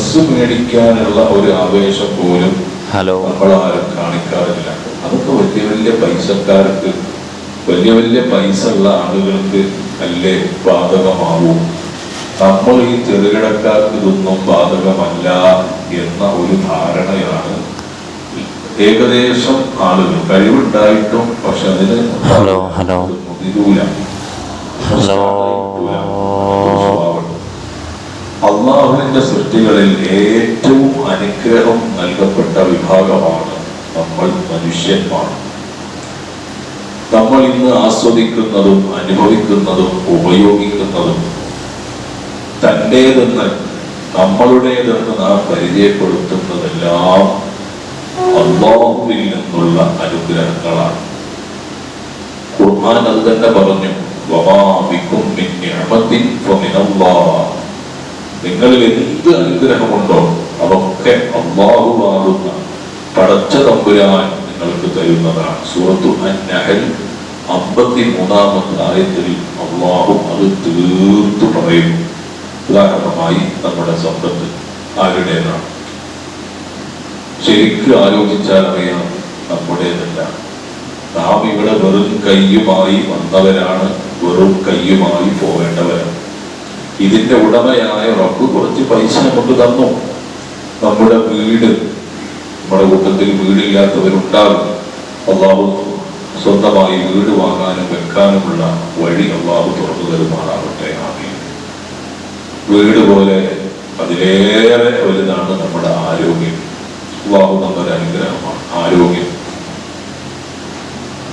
Dress മേടിക്കാനുള്ള ഒരു ആവേശം പോലും നമ്മളാരും കാണിക്കാറില്ല. അതൊക്കെ വലിയ വലിയ പൈസക്കാർക്ക്, വലിയ വലിയ പൈസ ഉള്ള ആളുകൾക്ക് അല്ലേ ബാധകമാവൂ. നമ്മൾ ഈ ചെറുകിടക്കാർക്ക് ഇതൊന്നും ബാധകമല്ല എന്ന ഒരു ധാരണയാണ് ഏകദേശം ആളുകൾ. കഴിവുണ്ടായിട്ടും പക്ഷെ അതിന് മുതിരൂല. അള്ളാഹുവിന്റെ സൃഷ്ടികളിൽ ഏറ്റവും അനുഗ്രഹം നൽകപ്പെട്ട വിഭാഗമാണ് നമ്മൾ മനുഷ്യന്മാർ. നമ്മൾ ഇന്ന് ആസ്വദിക്കുന്നതും അനുഭവിക്കുന്നതും ഉപയോഗിക്കുന്നതും തൻ്റേതെന്ന് നമ്മളുടേതെന്ന് നാം പരിചയപ്പെടുത്തുന്നതെല്ലാം അല്ലാഹുവിൽ നിന്നുള്ള അനുഗ്രഹങ്ങളാണ്. ഖുർആൻ അത് തന്നെ പറഞ്ഞു, വമാ ബികും മിൻ നിഅമത്തിൻ ഫമിനല്ലാഹ്. നിങ്ങളിൽ എന്ത് അനുഗ്രഹമുണ്ടോ അതൊക്കെ അല്ലാഹുവാകുന്ന പടച്ച തമ്പുരാൻ നിങ്ങൾക്ക് തരുന്നതാണ്. സൂറത്തു അൻ-നഹൽ 53-ാമത്തെ ആയത്തിൽ അല്ലാഹു അത് തീർത്തു പറയുന്നു. ഉദാഹരണമായി നമ്മുടെ സമ്പത്ത് ആരുടേതാണ്? ശരിക്കും ആലോചിച്ചാൽ അറിയാം, നമ്മുടേതല്ല. നാം ഇവിടെ വെറും കയ്യുമായി വന്നവരാണ്, വെറും കയ്യുമായി പോകേണ്ടവരാണ്. ഇതിന്റെ ഉടമയായ റബ്ബ് കുറച്ച് പൈസ നമുക്ക് തന്നു. നമ്മുടെ വീട്, നമ്മുടെ കൂട്ടത്തിൽ വീടില്ലാത്തവരുണ്ടാകും. അള്ളാഹു സ്വന്തമായി വീട് വാങ്ങാനും വെക്കാനുമുള്ള വഴി അള്ളാഹു തുറന്നു തരുമാറാവട്ടെ. ആമീൻ. വീട് പോലെ അതിലേറെ വലുതാണ് നമ്മുടെ ആരോഗ്യം. അള്ളാഹു നമ്മുടെ അനുഗ്രഹമാണ് ആരോഗ്യം.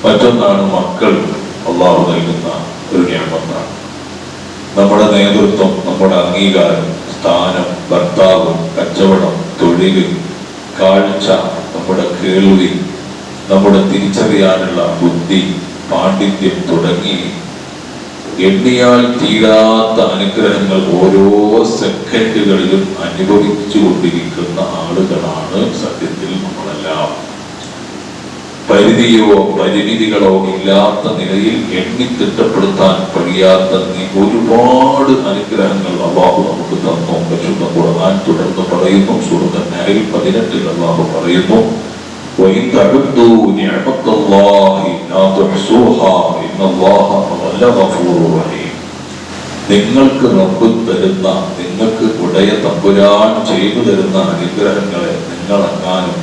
മറ്റൊന്നാണ് മക്കൾ, അള്ളാഹു നൽകുന്ന ഒരു നിഅമത്താണ്. നമ്മുടെ നേതൃത്വം, നമ്മുടെ അംഗീകാരം, സ്ഥാനം, ഭർത്താവ്, കച്ചവടം, തൊഴിൽ, കാഴ്ച, നമ്മുടെ കേൾവി, നമ്മുടെ തിരിച്ചറിയാനുള്ള ബുദ്ധി, പാണ്ഡിത്യം തുടങ്ങി എണ്ണിയാൽ തീരാത്ത അനുഗ്രഹങ്ങൾ ഓരോ സെക്കൻഡുകളിലും അനുഭവിച്ചു കൊണ്ടിരിക്കുന്ന ആളുകളാണ് സത്യത്തിൽ നമ്മളെല്ലാം. പരിധിയോ പരിമിതികളോ ഇല്ലാത്ത നിലയിൽ എണ്ണിത്തിട്ടപ്പെടുത്താൻ കഴിയാത്ത ഒരുപാട് അനുഗ്രഹങ്ങൾ അല്ലാഹു നമുക്ക് തന്നു. പരിശുദ്ധ ഖുർആൻ തുടർന്ന് പറയുന്നു, സൂറത്ത് അൻ-നഹൽ 18-ൽ അല്ലാഹു പറയുന്നു, വഇൻ തഅദ്ദൂ നിഅമത്തല്ലാഹി ലാ തുഹ്സൂഹാ ഇന്നല്ലാഹ ലഗഫൂറുർ റഹീം. നിങ്ങൾക്ക് റബ്ബ് തരുന്ന, നിങ്ങൾക്ക് ഉടയ തമ്പുരാൻ ചെയ്തു തരുന്ന അനുഗ്രഹങ്ങളെ നിങ്ങളെങ്ങാനും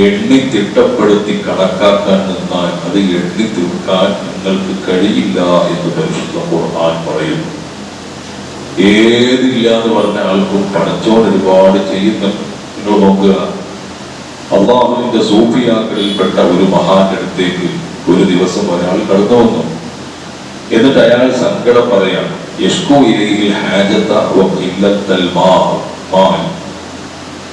എണ്ണി തിട്ടപ്പെടുത്തി കണക്കാക്കാൻ നിന്നാൽ അത് എണ്ണി തീർക്കാൻ നിങ്ങൾക്ക് കഴിയില്ല എന്ന് പരിശുദ്ധ ഖുർആൻ പറയുന്നു. ഏതില്ല എന്ന് പറഞ്ഞ ആൾക്കും പടച്ചോൻ ഒരുപാട് ചെയ്യുന്നുണ്ട്. നിങ്ങൾ നോക്കുക, അള്ളാഹുവിന്റെ സൂഫിയാക്കളിൽപ്പെട്ട ഒരു മഹാന്റെ അടുത്തേക്ക് ഒരു ദിവസം ഒരാൾ കടന്നു വന്നു. എന്നിട്ട് അയാൾ സങ്കടം പറയാം, യഷ്കൂ ഇലൈഹിൽ ഹാജത വഖില്ലത്തൽ മാൽ.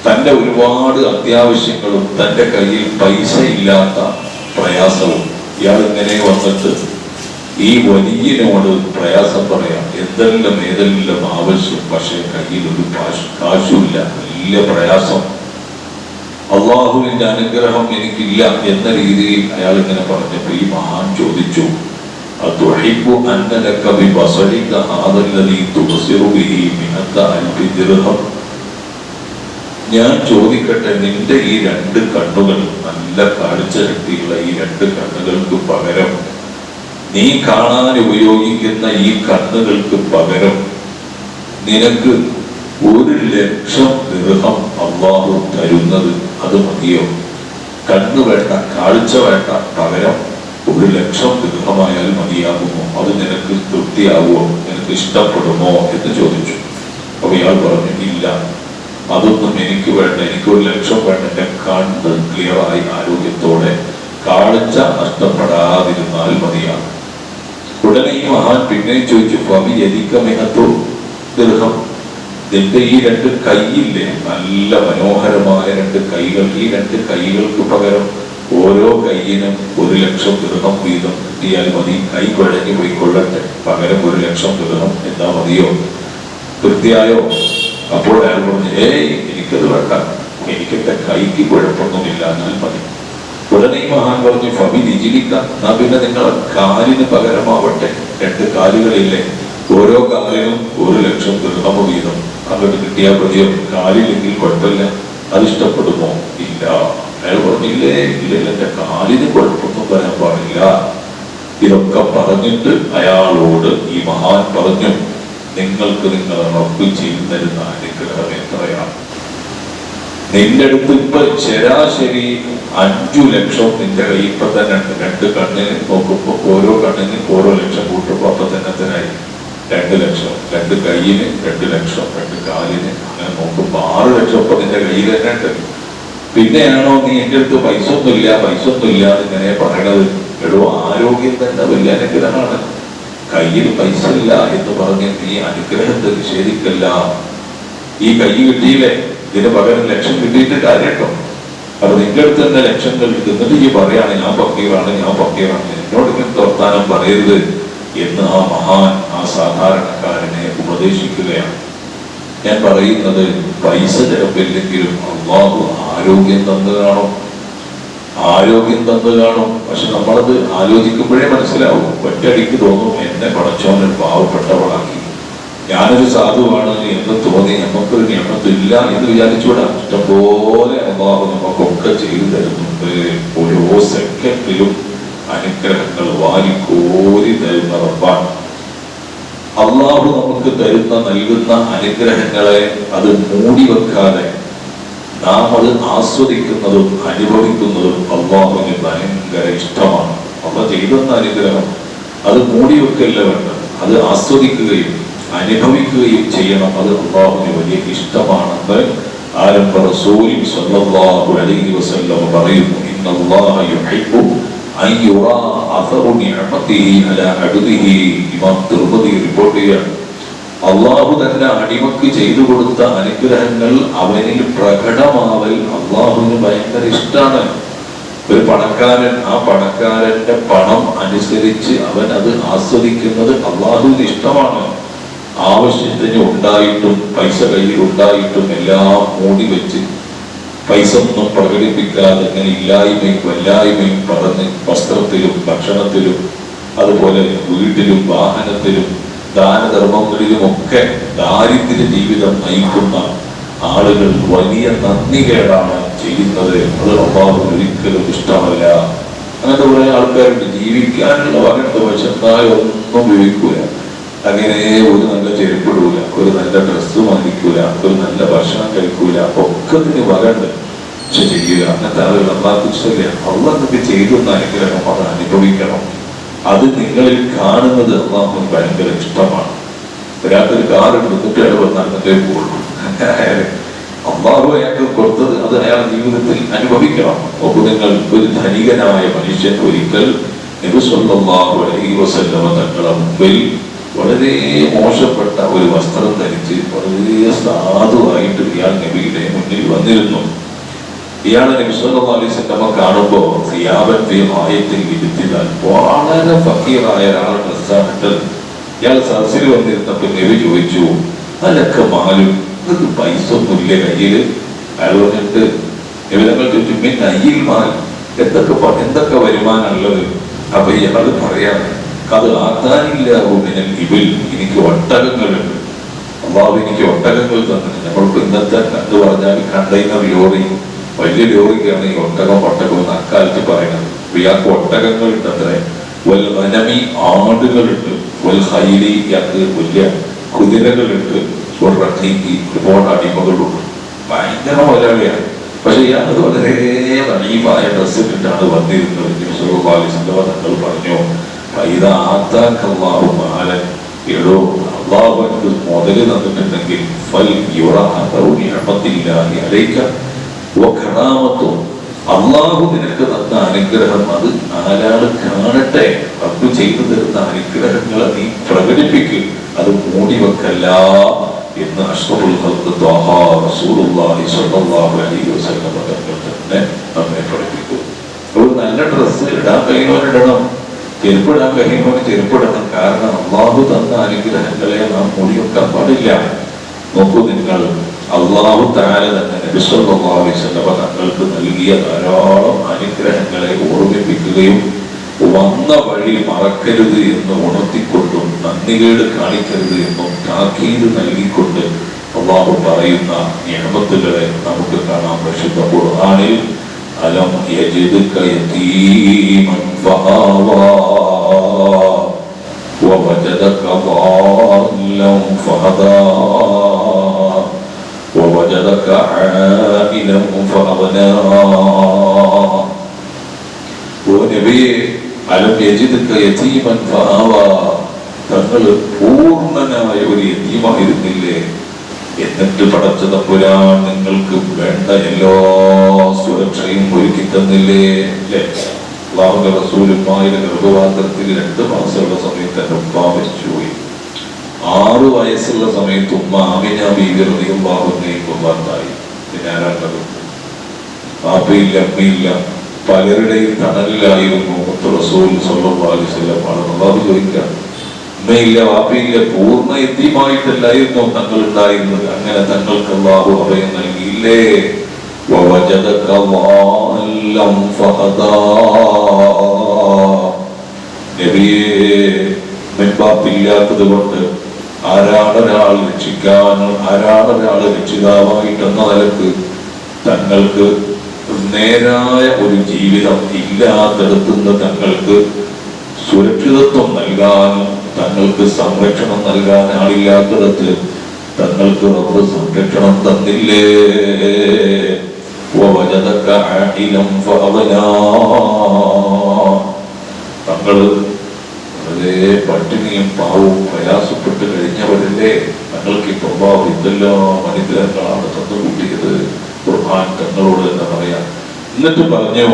തന്റെ ഒരുപാട് അത്യാവശ്യങ്ങളും തന്റെ കയ്യിൽ പൈസ ഇല്ലാത്ത പ്രയാസവും. ഇയാൾ ഇങ്ങനെ വന്നിട്ട് ഈ വലിയനോട് പ്രയാസം പറയാം, ഏതെല്ലാം ആവശ്യം, പക്ഷെ കയ്യിൽ ഒരു കാശുമില്ല, വലിയ പ്രയാസം, അള്ളാഹുവിന്റെ അനുഗ്രഹം എനിക്കില്ല എന്ന രീതിയിൽ അയാൾ ഇങ്ങനെ പറഞ്ഞപ്പോ ഈ മഹാൻ ചോദിച്ചു, അതുഹിബ്ബു അന്ന ലക ബിബസരിക ഹാദല്ലദീ തുബ്സിറു ബിഹി മിഅത അൽഫി ദിർഹം. ഞാൻ ചോദിക്കട്ടെ, നിന്റെ ഈ രണ്ട് കണ്ണുകൾ, നല്ല കാഴ്ച ശക്തിയുള്ള ഈ രണ്ട് കണ്ണുകൾക്ക് പകരം, നീ കാണാൻ ഉപയോഗിക്കുന്ന ഈ കണ്ണുകൾക്ക് പകരം നിനക്ക് 1,00,000 ദിർഹം അല്ലാഹു തരുന്നത് അത് മതിയോ? കണ്ണ് വേണ്ട, കാഴ്ച വേണ്ട, പകരം 1,00,000 ദിർഹമായാൽ മതിയാകുമോ? അത് നിനക്ക് തൃപ്തിയാകുമോ? നിനക്ക് ഇഷ്ടപ്പെടുമോ എന്ന് ചോദിച്ചു. അപ്പൊ ഇയാൾ പറഞ്ഞു, ഇല്ല, അതൊന്നും എനിക്ക് വേണ്ട, എനിക്ക് 1,00,000 വേണ്ട, എന്റെ കണ്ണ് ക്ലിയറായി ആരോഗ്യത്തോടെ കാഴ്ച നഷ്ടപ്പെടാതിരുന്നാൽ മതിയാണ്. ഉടനെ ഈ മഹാൻ പിന്നെയും ചോദിച്ചു, ഫബി യദിക മിഅതു ദിർഹം. നിന്റെ ഈ രണ്ട് കൈയില്ലേ, നല്ല മനോഹരമായ രണ്ട് കൈകൾ, ഈ രണ്ട് കൈകൾക്ക് പകരം ഓരോ കൈയിനും 1,00,000 ദിർഹം വീതം കിട്ടിയാൽ മതി. കൈ കുഴഞ്ഞു പോയിക്കൊള്ളട്ടെ, പകരം 1,00,000 ദിർഹം എന്താ മതിയോ? തൃപ്തിയായോ? അപ്പോൾ അയാൾ പറഞ്ഞു, എനിക്കത് വേണ്ട, എനിക്കെന്റെ കൈക്ക് കുഴപ്പമൊന്നുമില്ല, എന്നാൽ മതി. ഉടനെ ഈ മഹാൻ പറഞ്ഞു, ഫബി രിജിലിക, എന്നാ പിന്നെ നിങ്ങളെ കാലിന് പകരമാവട്ടെ, രണ്ട് കാലുകളില്ലേ, ഓരോ കാലിനും 1,00,000 ദിർഹം വീതം, അങ്ങോട്ട് കിട്ടിയാൽ മതിയോ, കാലില്ലെങ്കിൽ കുഴപ്പമില്ല, അത് ഇഷ്ടപ്പെടുമോ? ഇല്ല. അയാൾ പറഞ്ഞില്ലേ, ഇല്ല, എന്റെ കാലിന് കുഴപ്പമൊന്നും വരാൻ പാടില്ല. ഇതൊക്കെ പറഞ്ഞിട്ട് അയാളോട് ഈ മഹാൻ പറഞ്ഞു, നിങ്ങൾക്ക് നിങ്ങളെ റബ്ബ് ചെയ്തു തരുന്ന അനുഗ്രഹം എത്രയാണ്? നിന്റെ അടുത്ത് ഇപ്പൊ ശരാശരി 5 ലക്ഷം നിന്റെ കയ്യിൽ ഇപ്പൊ തന്നെ ഉണ്ട്. 2 കണ്ണിന് നോക്കുമ്പോ ഓരോ കണ്ണിന് ഓരോ ലക്ഷം കൂട്ടുമ്പോ അപ്പൊ തന്നെ 2 ലക്ഷം, 2 കൈയിന് 2 ലക്ഷം, 2 കാലിന്, അങ്ങനെ നോക്കുമ്പോ 6 ലക്ഷം ഇപ്പൊ നിന്റെ കയ്യിൽ തന്നെ ഉണ്ട്. പിന്നെയാണോ നീ എന്റെ അടുത്ത് പൈസ ഒന്നുമില്ല ഇങ്ങനെ പറയണത്? എടോ, ആരോഗ്യം തന്നെ വലിയ അനുഗ്രഹമാണ്. കയ്യിൽ പൈസ ഇല്ല എന്ന് പറഞ്ഞ് നീ അനുഗ്രഹത്തെ നിഷേധിക്കല്ല. ഈ കൈ കിട്ടിയില്ലേ, ഇതിന് പകരം ലക്ഷം കിട്ടിയിട്ട് കാര്യട്ടോ. അപ്പൊ നിന്റെ അടുത്ത് തന്നെ ലക്ഷങ്ങൾ എന്നിട്ട് ഈ പറയാണ് ഞാൻ പക്കയാണ്, എന്നോട് ഇങ്ങനെ വർത്താനം പറയരുത് എന്ന് ആ മഹാൻ ആ സാധാരണക്കാരനെ ഉപദേശിക്കുകയാണ്. ഞാൻ പറയുന്നത്, പൈസ ചിലപ്പില്ലെങ്കിലും അള്ളാഹു ആരോഗ്യം തന്നു കാണും. പക്ഷെ നമ്മളത് ആലോചിക്കുമ്പോഴേ മനസ്സിലാവും. ഒറ്റയടിക്ക് തോന്നും, എന്നെ പടച്ചോൻ പാവപ്പെട്ടവളാക്കി, ഞാനൊരു സാധുവാണ് എന്ന് തോന്നി, നമുക്കൊരു നിയമത്തില്ല എന്ന് വിചാരിച്ചുകൂടാ. ഇഷ്ടംപോലെ അള്ളാഹു നമുക്കൊക്കെ ചെയ്തു തരുന്നുണ്ട്. ഓരോ സെക്കൻഡിലും അനുഗ്രഹങ്ങൾ വാരിക്കോരി തരുന്ന റബ്ബാണ്. അള്ളാഹു നമുക്ക് നൽകുന്ന അനുഗ്രഹങ്ങളെ അത് മൂടി വെക്കാതെ നാം അത് ആസ്വദിക്കുന്നതും അനുഭവിക്കുന്നതും അള്ളാഹുവിന് ഭയങ്കര ഇഷ്ടമാണ്. അള്ളാഹ് ചെയ്തെന്ന അനുഗ്രഹം അത് മൂടി വെക്കല്ല വേണ്ടത്, അത് ആസ്വദിക്കുകയും അനുഭവിക്കുകയും ചെയ്യണം. അത് അള്ളാഹുവിന് വലിയ ഇഷ്ടമാണെന്ന് ആരംഭ റസൂൽ സ്വല്ലല്ലാഹു അലൈഹി വസല്ലം പറയുന്നു. ഇന്നല്ലാഹ യുഹിബ്ബു അൻ യുറാ അഥറു നിഅമതിഹി അലാ അബ്ദിഹി. ഇമാം തിർമിദി റിപ്പോർട്ട് ചെയ്യുന്നു, അള്ളാഹു തന്നെ അടിമക്ക് ചെയ്തു കൊടുത്ത അനുഗ്രഹങ്ങൾ അവനിൽ പ്രകടമാവൽ അള്ളാഹുവിന് ഭയങ്കര ഇഷ്ടമാണ്. ഒരു പണക്കാരൻ ആ പണക്കാരന്റെ പണം അനുസരിച്ച് അവൻ അത് ആസ്വദിക്കുന്നത് അള്ളാഹുവിന് ഇഷ്ടമാണ്. ആവശ്യത്തിന് ഉണ്ടായിട്ടും പൈസ കയ്യിൽ ഉണ്ടായിട്ടും എല്ലാം മൂടി വെച്ച് പൈസ ഒന്നും പ്രകടിപ്പിക്കാതെ ഇങ്ങനെ ഇല്ലായ്മയും വല്ലായ്മയും പറഞ്ഞ് വസ്ത്രത്തിലും ഭക്ഷണത്തിലും അതുപോലെ വീട്ടിലും വാഹനത്തിലും ദാനധർമ്മങ്ങളിലുമൊക്കെ ദാരിദ്ര്യ ജീവിതം നയിക്കുന്ന ആളുകൾ വലിയ നന്ദികേടാണ് ചെയ്യുന്നത്. അത് അള്ളാഹു ഒരിക്കലും ഇഷ്ടമല്ല. അങ്ങനത്തെ കുറെ ആൾക്കാരുണ്ട്, ജീവിക്കാനുള്ള വകണ്ട് പക്ഷെ എന്നാലും ഒന്നും ഉപയോഗിക്കൂല. അങ്ങനെ ഒരു നല്ല ചെരുപ്പിടൂല, ഒരു നല്ല ഡ്രസ്സ് വാങ്ങിക്കൂല, ഒരു നല്ല ഭക്ഷണം കഴിക്കൂല, ഒക്കത്തിന് വകണ്ട് പക്ഷെ ചെയ്യുക. അങ്ങനത്തെ ആളുകൾ അള്ളാഹു ഇഷ്ടമില്ല. അള്ളാഹ് ചെയ്തുന്ന അനുഗ്രഹം അത് അനുഭവിക്കണം. അത് നിങ്ങളിൽ കാണുന്നത് അള്ളാഹു ഭയങ്കര ഇഷ്ടമാണ്. ഒരാൾക്കൊരു കാർ എടുത്തിട്ട് അയാൾ വന്നേ പോകുള്ളൂ. അള്ളാഹു അയാൾക്ക് കൊടുത്തത് അത് അയാൾ ജീവിതത്തിൽ അനുഭവിക്കണം. അപ്പോൾ നിങ്ങൾ ഒരു ധനികനായ മനുഷ്യൻ ഒരിക്കൽ നബി സല്ലല്ലാഹു അലൈഹി വസല്ലം തങ്ങളുടെ മുമ്പിൽ വളരെ മോശപ്പെട്ട ഒരു വസ്ത്രം ധരിച്ച് വളരെ സാധുവായിട്ട് ഇയാൾ നബിയുടെ മുന്നിൽ വന്നിരുന്നു. ഇയാൾ നബി സല്ലല്ലാഹു അലൈഹി വസല്ലം കാണുമ്പോൾ വളരെ ഫക്കീറായ ഒരാളുടെ ഡ്രസ്സാണ്. ഇയാൾ സദസ്സിൽ വന്നിരുന്നപ്പോൾ നബി ചോദിച്ചു, അതൊക്കെ മാലും പൈസ ഒന്നുമില്ല കയ്യില്? അയാൾ പറഞ്ഞിട്ട് നബിതങ്ങൾ ചോദിച്ചു, പിന്നെ അയ്യിൽ മാൽ എന്തൊക്കെ വരുമാനമുള്ളത്? അപ്പൊ ഇയാൾ പറയാം, അത് ആത്താനില്ല മിനൽ ഇബിൽ, എനിക്ക് ഒട്ടകങ്ങളുണ്ട്. അള്ളാഹു എനിക്ക് ഒട്ടകങ്ങൾ തന്നിട്ട്. നമ്മൾക്ക് ഇന്നത്തെ എന്ന് പറഞ്ഞാൽ കണ്ടെയ്നർ ലോറി, വലിയ ലോറിക്കാണ് ഈ ഒട്ടകം എന്ന് അക്കാലത്ത് പറയുന്നത്. ഇയാൾക്ക് ഒട്ടകങ്ങൾ ഉണ്ടത്രേ. വൽ ഗനമി, ആടുകളുണ്ട്. വൽ ഖൈലി, ഇയാൾക്ക് വലിയ കുതിരകളുണ്ട്. വൽ റഖീഖി, ഒരുപാട് അടിമകളുണ്ട്. ഭയങ്കര മുതലാളിയാണ്. പക്ഷെ ഇയാൾ വളരെ നനീഫായ ഡ്രസ്സ് ഇട്ടിട്ടാണ് വന്നിരുന്നത്. തങ്ങൾ പറഞ്ഞു, എടോ, അള്ളാഹു എനിക്ക് മുതല് തന്നിട്ടുണ്ടെങ്കിൽ അള്ളാഹു നിനക്ക് തന്ന അനുഗ്രഹം അത് നാലാള് കാണട്ടെ. റബ്ബ് ചെയ്തു തരുന്ന അനുഗ്രഹങ്ങളെ നീ പ്രകടിപ്പിക്കുക, അത് മൂടി വെക്കല്ല എന്ന് അഷ്റഫുൽ ഖൽഖ് ത്വാഹ റസൂലുള്ളാഹി സ്വല്ലല്ലാഹു അലൈഹി വസല്ലം തങ്ങൾ തന്നെ നമ്മെ പഠിപ്പിക്കും. ഒരു നല്ല ഡ്രസ്സ് ഇടാൻ കഴിയുന്നവരിടണം, ചെരുപ്പിടാൻ കഴിയുന്നവന് ചെരുപ്പിടണം. കാരണം അള്ളാഹു തന്ന അനുഗ്രഹങ്ങളെ നാം മൂടി വെക്കാൻ പാടില്ല. നോക്കൂ നിങ്ങൾ, അള്ളാഹു തആല തന്നെ നബി സല്ലല്ലാഹു അലൈഹി വസല്ലം തങ്ങൾക്ക് നൽകിയ ധാരാളം അനുഗ്രഹങ്ങളെ ഓർമ്മിപ്പിക്കുകയും വന്ന വഴി മറക്കരുത് എന്ന് ഉണർത്തിക്കൊണ്ടും നന്ദികേട് കാണിക്കരുത് എന്നും താക്കീത് നൽകിക്കൊണ്ട് അള്ളാഹു പറയുന്ന നിഅമത്തുകളെ നമുക്ക് കാണാം പരിശുദ്ധ ഖുർആനിൽ. അലം യജിദ്ക യതീമൻ ഫആവാ വവജദക ളാല്ലൻ ഫഹദാ വവജദക ആഇലൻ ഫഅഗ്നാ. ഓ നബിയേ, അലം യജിദ്ക യതീമൻ ഫആവാ, തങ്ങൾ പൂർണ്ണനായ ഒരു യതീമായിരുന്നില്ലേ? എന്നിട്ട് പടച്ച തമ്പുരാൻ നിങ്ങൾക്ക് വേണ്ട എല്ലാ സുരക്ഷയും ഒരുക്കി തന്നില്ലേ? അല്ലാഹുവിന്റെ റസൂലുള്ളാഹിയുടെ ഗർഭപാത്രത്തിൽ 2 മാസമുള്ള സമയത്ത് എൻ്റെ ഉപ്പ മരിച്ചുപോയി. 6 വയസ്സുള്ള സമയത്ത് ഉമ്മ ആമിന ബീവി റളിയല്ലാഹു അൻഹയും വഫാത്തായി. പിന്നെ ആരാണ്ടത്? പാപ്പയില്ല, അമ്മയില്ല, പലരുടെയും തണലിലായിരുന്നു റസൂൽ സ്വല്ലല്ലാഹു അലൈഹി വസല്ലം. അള്ളാഹു ചോദിക്കാം, ഉമ്മയില്ല, വാപ്പയില്ല, പൂർണ്ണ യതീമായിട്ടല്ലായിരുന്നു തങ്ങൾ ഉണ്ടായിരുന്നത്. അങ്ങനെ തങ്ങൾക്ക് അല്ലാഹു അഭയം നൽകിയില്ലേ? വവജദക ളാല്ലൻ ഫഹദാ. നബിയേ, മുൻപാപ്പില്ലാത്തത് കൊണ്ട് ആരാണൊരാൾ രക്ഷിക്കാനും ആരാണൊരാൾ രക്ഷിതാവായിട്ടെന്ന നിലക്ക് തങ്ങൾക്ക് നേരായ ഒരു ജീവിതം ഇല്ലാത്തടത്തുനിന്ന് തങ്ങൾക്ക് സുരക്ഷിതത്വം നൽകാനും തങ്ങൾക്ക് സംരക്ഷണം നൽകാൻ ആളില്ലാത്തിടത്ത് തങ്ങൾക്ക് റബ്ബ് സംരക്ഷണം തന്നില്ലേ? വവജദക ആഇലൻ ഫഅഗ്നാ. തങ്ങള് വളരെ പട്ടിണിയും പാവവും പ്രയാസപ്പെട്ട് കഴിഞ്ഞവരല്ലേ? തങ്ങൾക്ക് ഇപ്പൊ എന്തെല്ലാം അനുഗ്രഹങ്ങളാണ് തന്നുകൂട്ടിയത്. ഖുർആൻ തങ്ങളോട് എന്താ പറയാ? എന്നിട്ട് പറഞ്ഞു,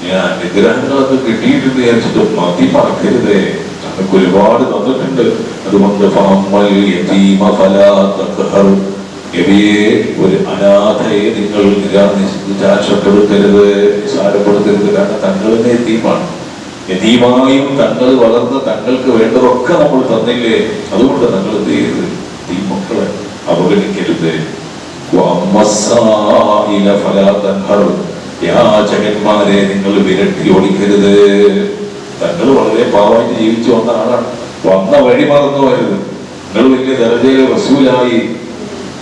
ഞാൻ അനുഗ്രഹങ്ങളൊക്കെ കിട്ടിയിട്ടുണ്ട് വിചാരിച്ചിട്ട് മതി മറക്കരുതേ, തങ്ങൾക്ക് ഒരുപാട് തന്നിട്ടുണ്ട്. അതുകൊണ്ട് ഒരു അനാഥയെ നിങ്ങൾ നിരാശപ്പെടുത്തരുത്, നിസാരപ്പെടുത്തരുത്. കാരണം തങ്ങളുടെ യതീമാണ്. യതീമായും തങ്ങൾ വളർന്ന് തങ്ങൾക്ക് വേണ്ടതൊക്കെ നമ്മൾ തന്നില്ലേ? അതുകൊണ്ട് തങ്ങൾ എന്ത് ചെയ്യരുത്? ഈ മക്കളെ അവഗണിക്കരുത്. യാചകന്മാരെ നിങ്ങൾ വിരട്ടി ഓടിക്കരുത്. തങ്ങൾ വളരെ പാവമായിട്ട് ജീവിച്ചു വന്ന ആളാണ്. വന്ന വഴി മറന്നു വരരുത്. നിങ്ങൾ വലിയ ദർജയിൽ റസൂലായി,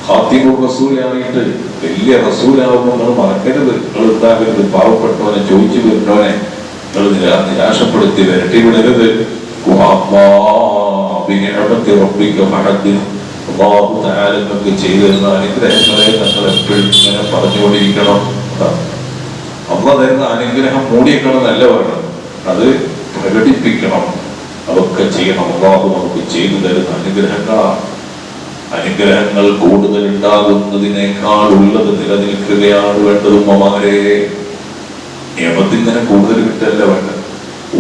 ഖാത്തിമുർ റസൂലായിട്ട് വലിയ റസൂലാവുമ്പോൾ നിങ്ങൾ മറക്കരുത്. നിങ്ങൾ ഉണ്ടാകരുത്. പാവപ്പെട്ടവനെ ചോദിച്ചു വരുന്നവനെ നിങ്ങൾ നിരാശപ്പെടുത്തി വിരട്ടി വിടരുത്. നിങ്ങൾക്ക് ചെയ്തിരുന്ന അനുഗ്രഹങ്ങളെ നിങ്ങൾ എപ്പോഴും ഇങ്ങനെ പറഞ്ഞുകൊണ്ടിരിക്കണം. അള്ളാഹ് തരുന്ന അനുഗ്രഹം മൂടിയേക്കണമെന്നല്ല വേണം, അത് പ്രകടിപ്പിക്കണം. അതൊക്കെ ചെയ്യണം. അള്ളാഹു നമുക്ക് ചെയ്തു തരുന്ന അനുഗ്രഹങ്ങളാണ്. അനുഗ്രഹങ്ങൾ കൂടുതൽ ഉണ്ടാകുന്നതിനേക്കാൾ ഉള്ളത് നിലനിൽക്കുകയാണ് വേണ്ടത്. ഉമ്മമാരെ, നിയമത്തിങ്ങനെ കൂടുതൽ കിട്ടല്ല വേണ്ടത്.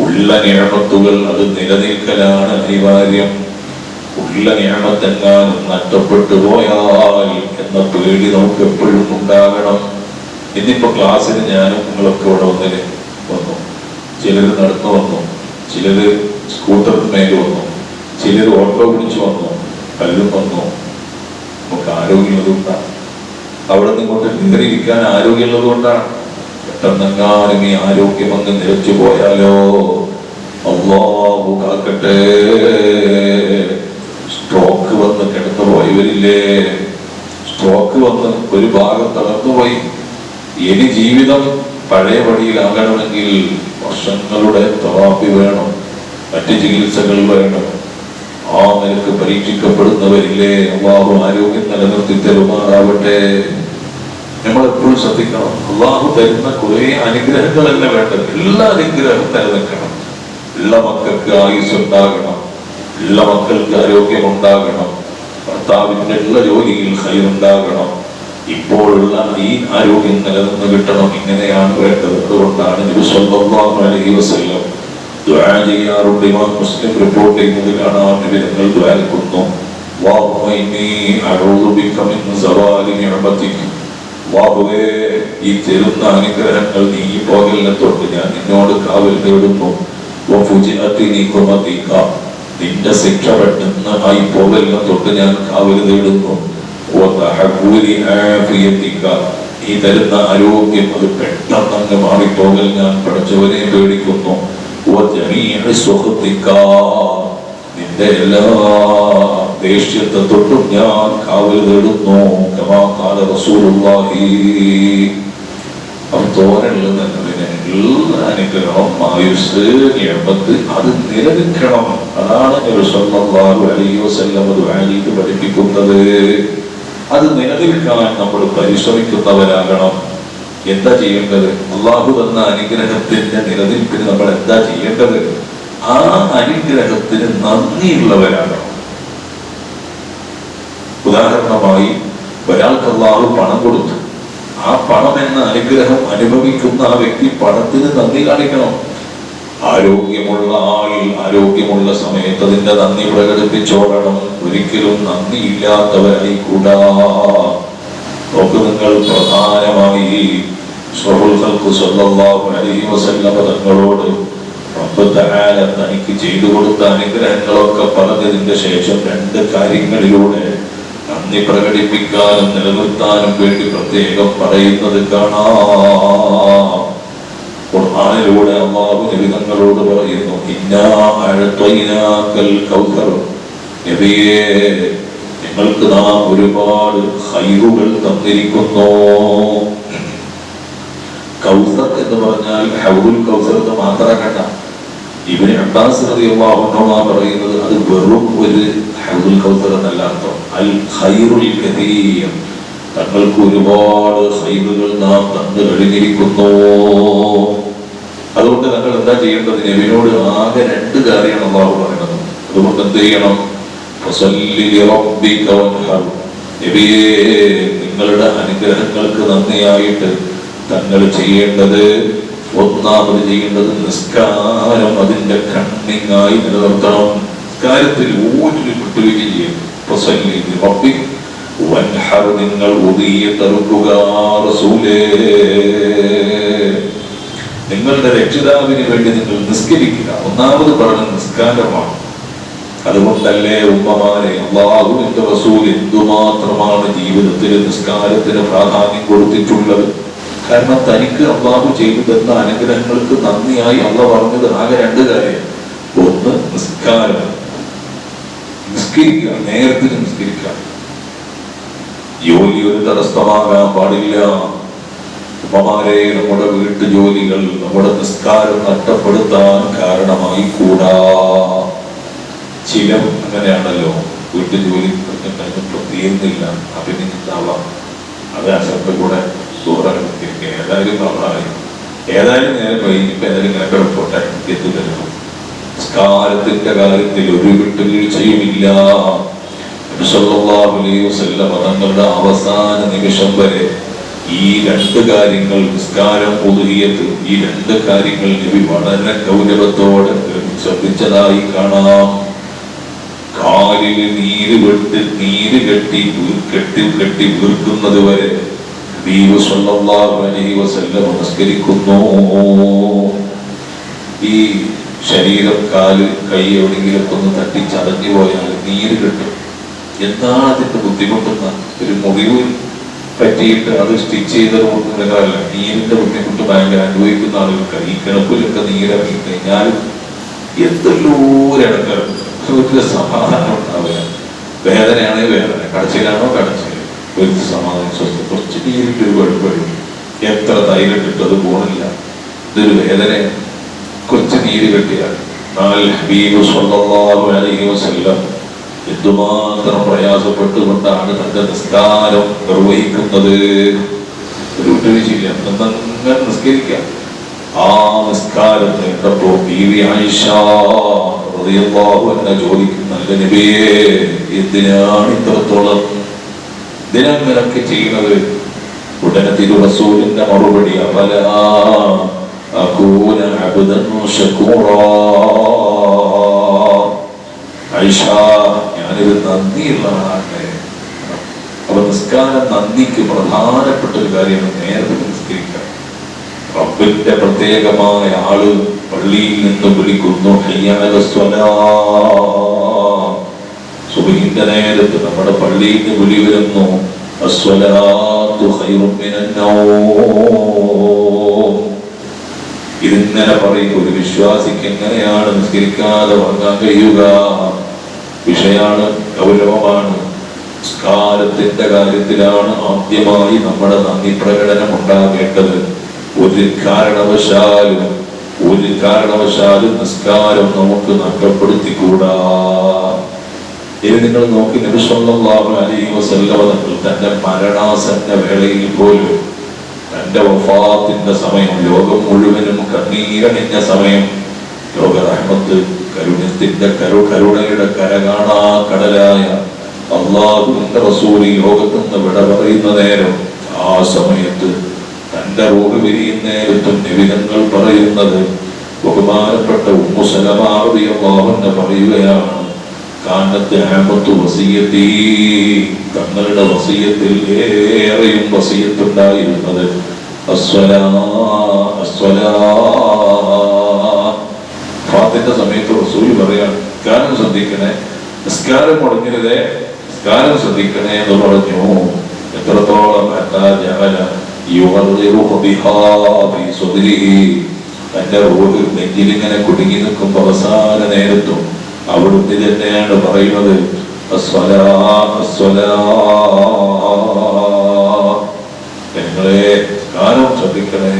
ഉള്ള നിയമത്തുകൾ അത് നിലനിൽക്കലാണ് അനിവാര്യം. ഉള്ള നിയമത്തെങ്ങാനും നഷ്ടപ്പെട്ടു പോയാൽ എന്ന പേടി നമുക്ക് എപ്പോഴും ഉണ്ടാകണം. ഇന്നിപ്പോ ക്ലാസ്സിന് ഞാനും നിങ്ങളൊക്കെ ഇവിടെ വന്നു. ചിലർ നടന്നു വന്നു, ചിലര് സ്കൂട്ടറിന്മേൽ വന്നു, ചിലർ ഓട്ടോ പിടിച്ചു വന്നു, പലരും വന്നു. നമുക്ക് ആരോഗ്യമുള്ളത് കൊണ്ടാണ്. അവിടെ നിങ്ങോട്ട് കയറിയിരിക്കാൻ ആരോഗ്യമുള്ളത് കൊണ്ടാണ്. പെട്ടെന്നെങ്ങാനും ഈ ആരോഗ്യം അങ്ങ് നിലച്ചു പോയാലോ, അല്ലാഹു കാക്കട്ടെ. സ്ട്രോക്ക് വന്ന് കിടന്നു പോയവരില്ലേ? സ്ട്രോക്ക് വന്ന് ഒരു ഭാഗം തളർന്നുപോയി. ഇനി ജീവിതം പഴയ പടിയിലാകണമെങ്കിൽ വർഷങ്ങളുടെ തെറാപ്പി വേണം, മറ്റ് ചികിത്സകൾ വേണം. ആ നിലക്ക് പരീക്ഷിക്കപ്പെടുന്നവരില്ലേ? അല്ലാഹു ആരോഗ്യം നിലനിർത്തി തരുമാറാവട്ടെ. നമ്മളെപ്പോഴും ശ്രദ്ധിക്കണം. അല്ലാഹു തരുന്ന കുറെ അനുഗ്രഹങ്ങളല്ല വേണ്ടത്, എല്ലാ അനുഗ്രഹവും നിലനിൽക്കണം. ഉള്ള മക്കൾക്ക് ആയുസ് ഉണ്ടാകണം, ഉള്ള മക്കൾക്ക് ആരോഗ്യം ഉണ്ടാകണം, ഭർത്താവിൻ്റെ ഉള്ള ജോലിയിൽ ഖൈറുണ്ടാകണം, ഇപ്പോഴുള്ള ഈ ആരോഗ്യം നിലനിന്ന് കിട്ടണം. ഇങ്ങനെയാണ് വേണ്ടത്. അതുകൊണ്ടാണ് നബി സല്ലല്ലാഹു അലൈഹി വസല്ലം ദുആ ചെയ്യാറുണ്ട്. ഇമാം മുസ്ലിം റിപ്പോർട്ട് ചെയ്യുന്നത് കാണാം. നബി തങ്ങൾ ദുആക്കുന്നു, അല്ലാഹുമ്മ ഇന്നി അഊദു ബിക മിൻ സവാലി നിഅമതിക. അല്ലാഹുവേ, ഈ തരുന്ന അനുഗ്രഹങ്ങൾ നീ പോകലിനെ തൊട്ട് ഞാൻ നിന്നോട് കാവൽ തേടുന്നു. വഫുജിഅതി നിഖമതിക, നിന്റെ ശിക്ഷ പെട്ടെന്ന് ആയി പോകലിനെ തൊട്ട് ഞാൻ കാവൽ തേടുന്നു. ഈ തരുന്ന ആരോഗ്യം അത് പെട്ടെന്ന് മാറിപ്പോകൽ ഞാൻ പഠിച്ചവനെ പേടിക്കുന്നു. നിന്റെ എല്ലാ ദേഷ്യത്തെ തൊട്ടും ഞാൻ കാവൽ തേടുന്നു. കമാ ഖാല റസൂലുള്ളാഹി. തോരനിൽ തന്നെ അനുഗ്രഹം, ആയുസ്, നിഅമത്ത് അത് നിലനിൽക്കണം. അതാണ് നബി സല്ലല്ലാഹു അലൈഹി വസല്ലം ദുആയിലേക്ക് പഠിപ്പിക്കുന്നത്. അത് നിലനിൽക്കാൻ നമ്മൾ പരിശ്രമിക്കുന്നവരാകണം. എന്താ ചെയ്യേണ്ടത്? അള്ളാഹു തന്ന അനുഗ്രഹത്തിന്റെ നിലനിൽപ്പിന് നമ്മൾ എന്താ ചെയ്യേണ്ടത്? ആ അനുഗ്രഹത്തിന് നന്ദിയുള്ളവരാകണം. ഉദാഹരണമായി, ഒരാൾക്ക് അള്ളാഹു പണം കൊടുത്തു. ആ പണം എന്ന അനുഗ്രഹം അനുഭവിക്കുന്ന ആ വ്യക്തി പണത്തിന് നന്ദി കാണിക്കണം. ആരോഗ്യമുള്ള ആൾ ആരോഗ്യമുള്ള സമയത്ത് അതിന്റെ നന്ദി പ്രകടിപ്പിച്ചോടണം. ഒരിക്കലും നന്ദി ഇല്ലാത്തവരായിക്കൂടാ. നോക്ക് നിങ്ങൾ, പ്രധാനമായി അഷ്റഫുൽ ഖൽഖ് സ്വല്ലല്ലാഹു അലൈഹി വസല്ലം തങ്ങളോട് റബ്ബ് തആല തനിക്ക് ചെയ്തു കൊടുത്ത അനുഗ്രഹങ്ങളൊക്കെ പറഞ്ഞതിന്റെ ശേഷം രണ്ട് കാര്യങ്ങളിലൂടെ നന്ദി പ്രകടിപ്പിക്കാനും നിലനിർത്താനും വേണ്ടി പ്രത്യേകം പറയുന്നത് കാണാം. ഖുർആനിലൂടെ അല്ലാഹു നബി തങ്ങളോട് പറയുന്നു, ഇന്നാ അഅ്തൈനാകൽ കൗസർ. നബിയേ, നിങ്ങൾക്ക് നാം ഒരുപാട് ഖൈറുകൾ തന്നിരിക്കുന്നു. കൗസർ എന്ന് പറഞ്ഞാൽ ഹൗദുൽ കൗസർ എന്ന് മാത്രം കണ്ട. ഇബ്നു അബ്ബാസ് റളിയല്ലാഹു അൻഹു പറയുന്നത് അത് വെറും ഒരു ഹൗദുൽ കൗസർ എന്നല്ല അർത്ഥം. അൽ ഖൈറുൽ കതീർ. തങ്ങൾക്ക് ഒരുപാട് ഖൈറുകൾ നാം തന്നു കഴിഞ്ഞിരിക്കുന്നു. അതുകൊണ്ട് തങ്ങൾ എന്താ ചെയ്യേണ്ടത്? നബിയോട് ആകെ രണ്ട് കാര്യമാണ് അല്ലാഹു പറയുന്നത്. അതുകൊണ്ട് എന്ത് ചെയ്യണം? ഫസല്ലി ലിറബ്ബിക വൻഹർ. നബിയേ, നിങ്ങളുടെ അനുഗ്രഹങ്ങൾക്ക് നന്ദിയായിട്ട് തങ്ങൾ ചെയ്യേണ്ടത്, ഒന്നാമത് ചെയ്യേണ്ടത് നിസ്കാരം അതിന്റെ കണ്ണിങ്ങായി നിലനിർത്തണം. നിസ്കാരത്തിൽ ഒരു വിട്ടുവീഴ്ച ചെയ്യും. ഫസല്ലി ലിറബ്ബിക വൻഹർ. നിങ്ങൾ ഉദിയത്തെറുക്കുക. റസൂലേ, നിങ്ങളുടെ രക്ഷിതാവിന് വേണ്ടി നിങ്ങൾ നിസ്കരിക്കുക. ഒന്നാമത് പറഞ്ഞ നിസ്കാരമാണ്. അതുകൊണ്ടല്ലേ ഉമ്മമാരെ അല്ലാഹുവിന്റെ റസൂൽ എന്തുമാത്രമാണ് ജീവിതത്തിൽ നിസ്കാരത്തിന് പ്രാധാന്യം കൊടുത്തിട്ടുള്ളത്. കാരണം തനിക്ക് അല്ലാഹു ചെയ്തു തന്ന അനുഗ്രഹങ്ങൾക്ക് നന്ദിയായി അല്ലാഹു പറഞ്ഞത് ആകെ രണ്ട് കാര്യം. ഒന്ന് നിസ്കാരം, നിസ്കരിക്കുക, നേരത്തിന് നിസ്കരിക്കുക. ജോലി ഒരു തടസ്സമാകാൻ പാടില്ല. ഉമ്മമാരെ, നമ്മുടെ വീട്ടു ജോലികൾ നമ്മുടെ നിസ്കാരം നഷ്ടപ്പെടുത്താൻ കാരണമായി കൂടാ. ചില അങ്ങനെയാണല്ലോ, വീട്ടു ജോലി തീർന്നില്ല, അഭിനയിച്ചാവാം, അത് അസറിന്റെ കൂടെ ദൂരത്തിരിക്കുക. ഏതായാലും നമ്മളായി, ഏതായാലും നേരെ കഴിഞ്ഞിപ്പോ ഏതായാലും ഇങ്ങനെ കിടപ്പോട്ടെ എന്ന് കരുതും. നിസ്കാരത്തിന്റെ കാര്യത്തിൽ ഒരു വിട്ടുവീഴ്ചയുമില്ല. നബി സല്ലല്ലാഹു അലൈഹി വസല്ലം തങ്ങളുടെ അവസാന നിമിഷം വരെ ഈ രണ്ട് കാര്യങ്ങൾ, നിസ്കാരം, ഉദ്ഹിയത്ത്, ഈ രണ്ട് കാര്യങ്ങൾ നബി വളരെ ഗൗരവത്തോടെ ശ്രദ്ധിച്ചതായി കാണാം. കാലില് നീര് കെട്ടി വീർക്കുന്നത് വരെ നബി സല്ലല്ലാഹു അലൈഹി വസല്ലം നമസ്കരിക്കുന്നു. ഈ ശരീരം, കാല്, കൈ എവിടെയെങ്കിലൊക്കെ ഒന്ന് തട്ടി ചതഞ്ഞു പോയാൽ നീര് കെട്ടും. എന്താണ് അതിന്റെ ബുദ്ധിമുട്ടെന്ന? ഒരു മുറിവ് പറ്റിയിട്ട് അത് സ്റ്റിച്ച് ചെയ്ത് കൊടുക്കുന്നതല്ല, നീരിന്റെ ബുദ്ധിമുട്ട് ഭയങ്കര അനുഭവിക്കുന്ന ആളുകൾക്ക് ഈ കിണപ്പിലൊക്കെ നീരിറങ്ങി കഴിഞ്ഞാലും എന്തെല്ലോ ഒരു സമാധാനം ഉണ്ടാവുക. വേദനയാണേ വേദന, കടച്ചിലാണോ കടച്ചിൽ, ഒരു സമാധാനം, സ്വസ്ഥ. കുറച്ച് നീരിട്ട് ഒരു വെളുപ്പഴി, എത്ര തൈലിട്ടിട്ട് അത് പോണില്ല, ഇതൊരു വേദനയാണ്. കുറച്ച് നീര് കെട്ടിയാൽ. ഹബീബ് സല്ലല്ലാഹു അലൈഹി വസല്ലം എന്തുമാത്രം പ്രയാസപ്പെട്ടുകൊണ്ടാണ് തന്റെ നിസ്കാരം നിർവഹിക്കുന്നത്. ഒരു വിട്ടുവീഴ്ചയില്ല, അങ്ങനെ നിസ്കരിക്കാം. ആ നിസ്കാരം നേട്ടപ്പോ ബീവി ആയിഷ റളിയല്ലാഹു അൻഹ ചോദിക്കുന്ന, നബിയേ, എന്തിനാണ് ഇത്രത്തോളം ഇതിനങ്ങനൊക്കെ ചെയ്യുന്നത്? ഉടനെ തിരു റസൂലിന്റെ മറുപടി, അഫലാ അകൂന അബ്ദൻ ശകൂറാ. ആയിഷ, ഞാനൊരു നന്ദിയുള്ളവനാണ്. അപ്പൊ നിസ്കാരം നന്ദിക്ക് പ്രധാനപ്പെട്ട ഒരു കാര്യമാണ്. നേരത്തെ നിസ്കരിക്കുക. റബ്ബിന്റെ പ്രത്യേകമായ ആള് പള്ളിയിൽ നിന്ന് വിളിക്കുന്നു, ഹയ്യ അലസ് സ്വലാഹ്. സുബ്ഹിന്റെ നേരത്ത് നമ്മുടെ പള്ളിയിൽ നിന്ന് വിളി വരുന്നു, അസ്വലാത്തു ഖൈറും മിനൻ നൗം. ഇതിങ്ങനെ പറയുന്ന ഒരു വിശ്വാസിക്ക് എങ്ങനെയാണ് നിസ്കരിക്കാതെ ഉറങ്ങാൻ കഴിയുക? വിഷയാണ് ഗൗരവമാണ്. നിസ്കാരത്തിന്റെ കാര്യത്തിലാണ് ആദ്യമായി നമ്മുടെ നന്ദി പ്രകടനം ഉണ്ടാകേണ്ടത്. ഒരു കാരണവശാലും നിസ്കാരം നമുക്ക് നഷ്ടപ്പെടുത്തിക്കൂടാ. ഇത് നിങ്ങൾ നോക്കി, നബി സല്ലല്ലാഹു അലൈഹി വസല്ലം തന്റെ മരണാസന്ന വേളയിൽ പോലും, തന്റെ വഫാത്തിന്റെ സമയം, ലോകം മുഴുവനും കണ്ണീരണിഞ്ഞ സമയം, ലോക റഹ്മത്ത് കരുണത്തിന്റെ കരുണയുടെ കരകാണാ കടലായ അല്ലാഹുവിന്റെ റസൂൽ ലോകത്ത് നിന്ന് വിട പറയുന്ന നേരം, ആ സമയത്ത് തന്റെ റൂഹ് വിരിയുന്ന നേരത്തും നിബിധങ്ങൾ പറയുന്നത്, ബഹുമാനപ്പെട്ട ഉമ്മു സലമ റളിയല്ലാഹു അൻഹ പറയുകയാണ്, കാനത്ത് അഹ്മത്തു വസിയത്തി, തങ്ങളുടെ വസിയത്തിൽ ഏറെയും വസിയത്തുണ്ടായിരുന്നത് ഫാത്തിന്റെ സമയത്ത് റസൂൽ പറയാണ്, നിസ്കാരം ശ്രദ്ധിക്കണേ, നിസ്കാരം മുടങ്ങരുതേ, നിസ്കാരം ശ്രദ്ധിക്കണേ എന്ന് പറഞ്ഞു. എത്രത്തോളം തന്റെ റൂഹ് നെഞ്ചിലിങ്ങനെ കുടുങ്ങി നിൽക്കുമ്പോ അവസാന നേരത്തും അവിടുന്ന് തന്നെയാണ് പറയുന്നത്, നിങ്ങളെ നിസ്കാരം ശ്രദ്ധിക്കണേ.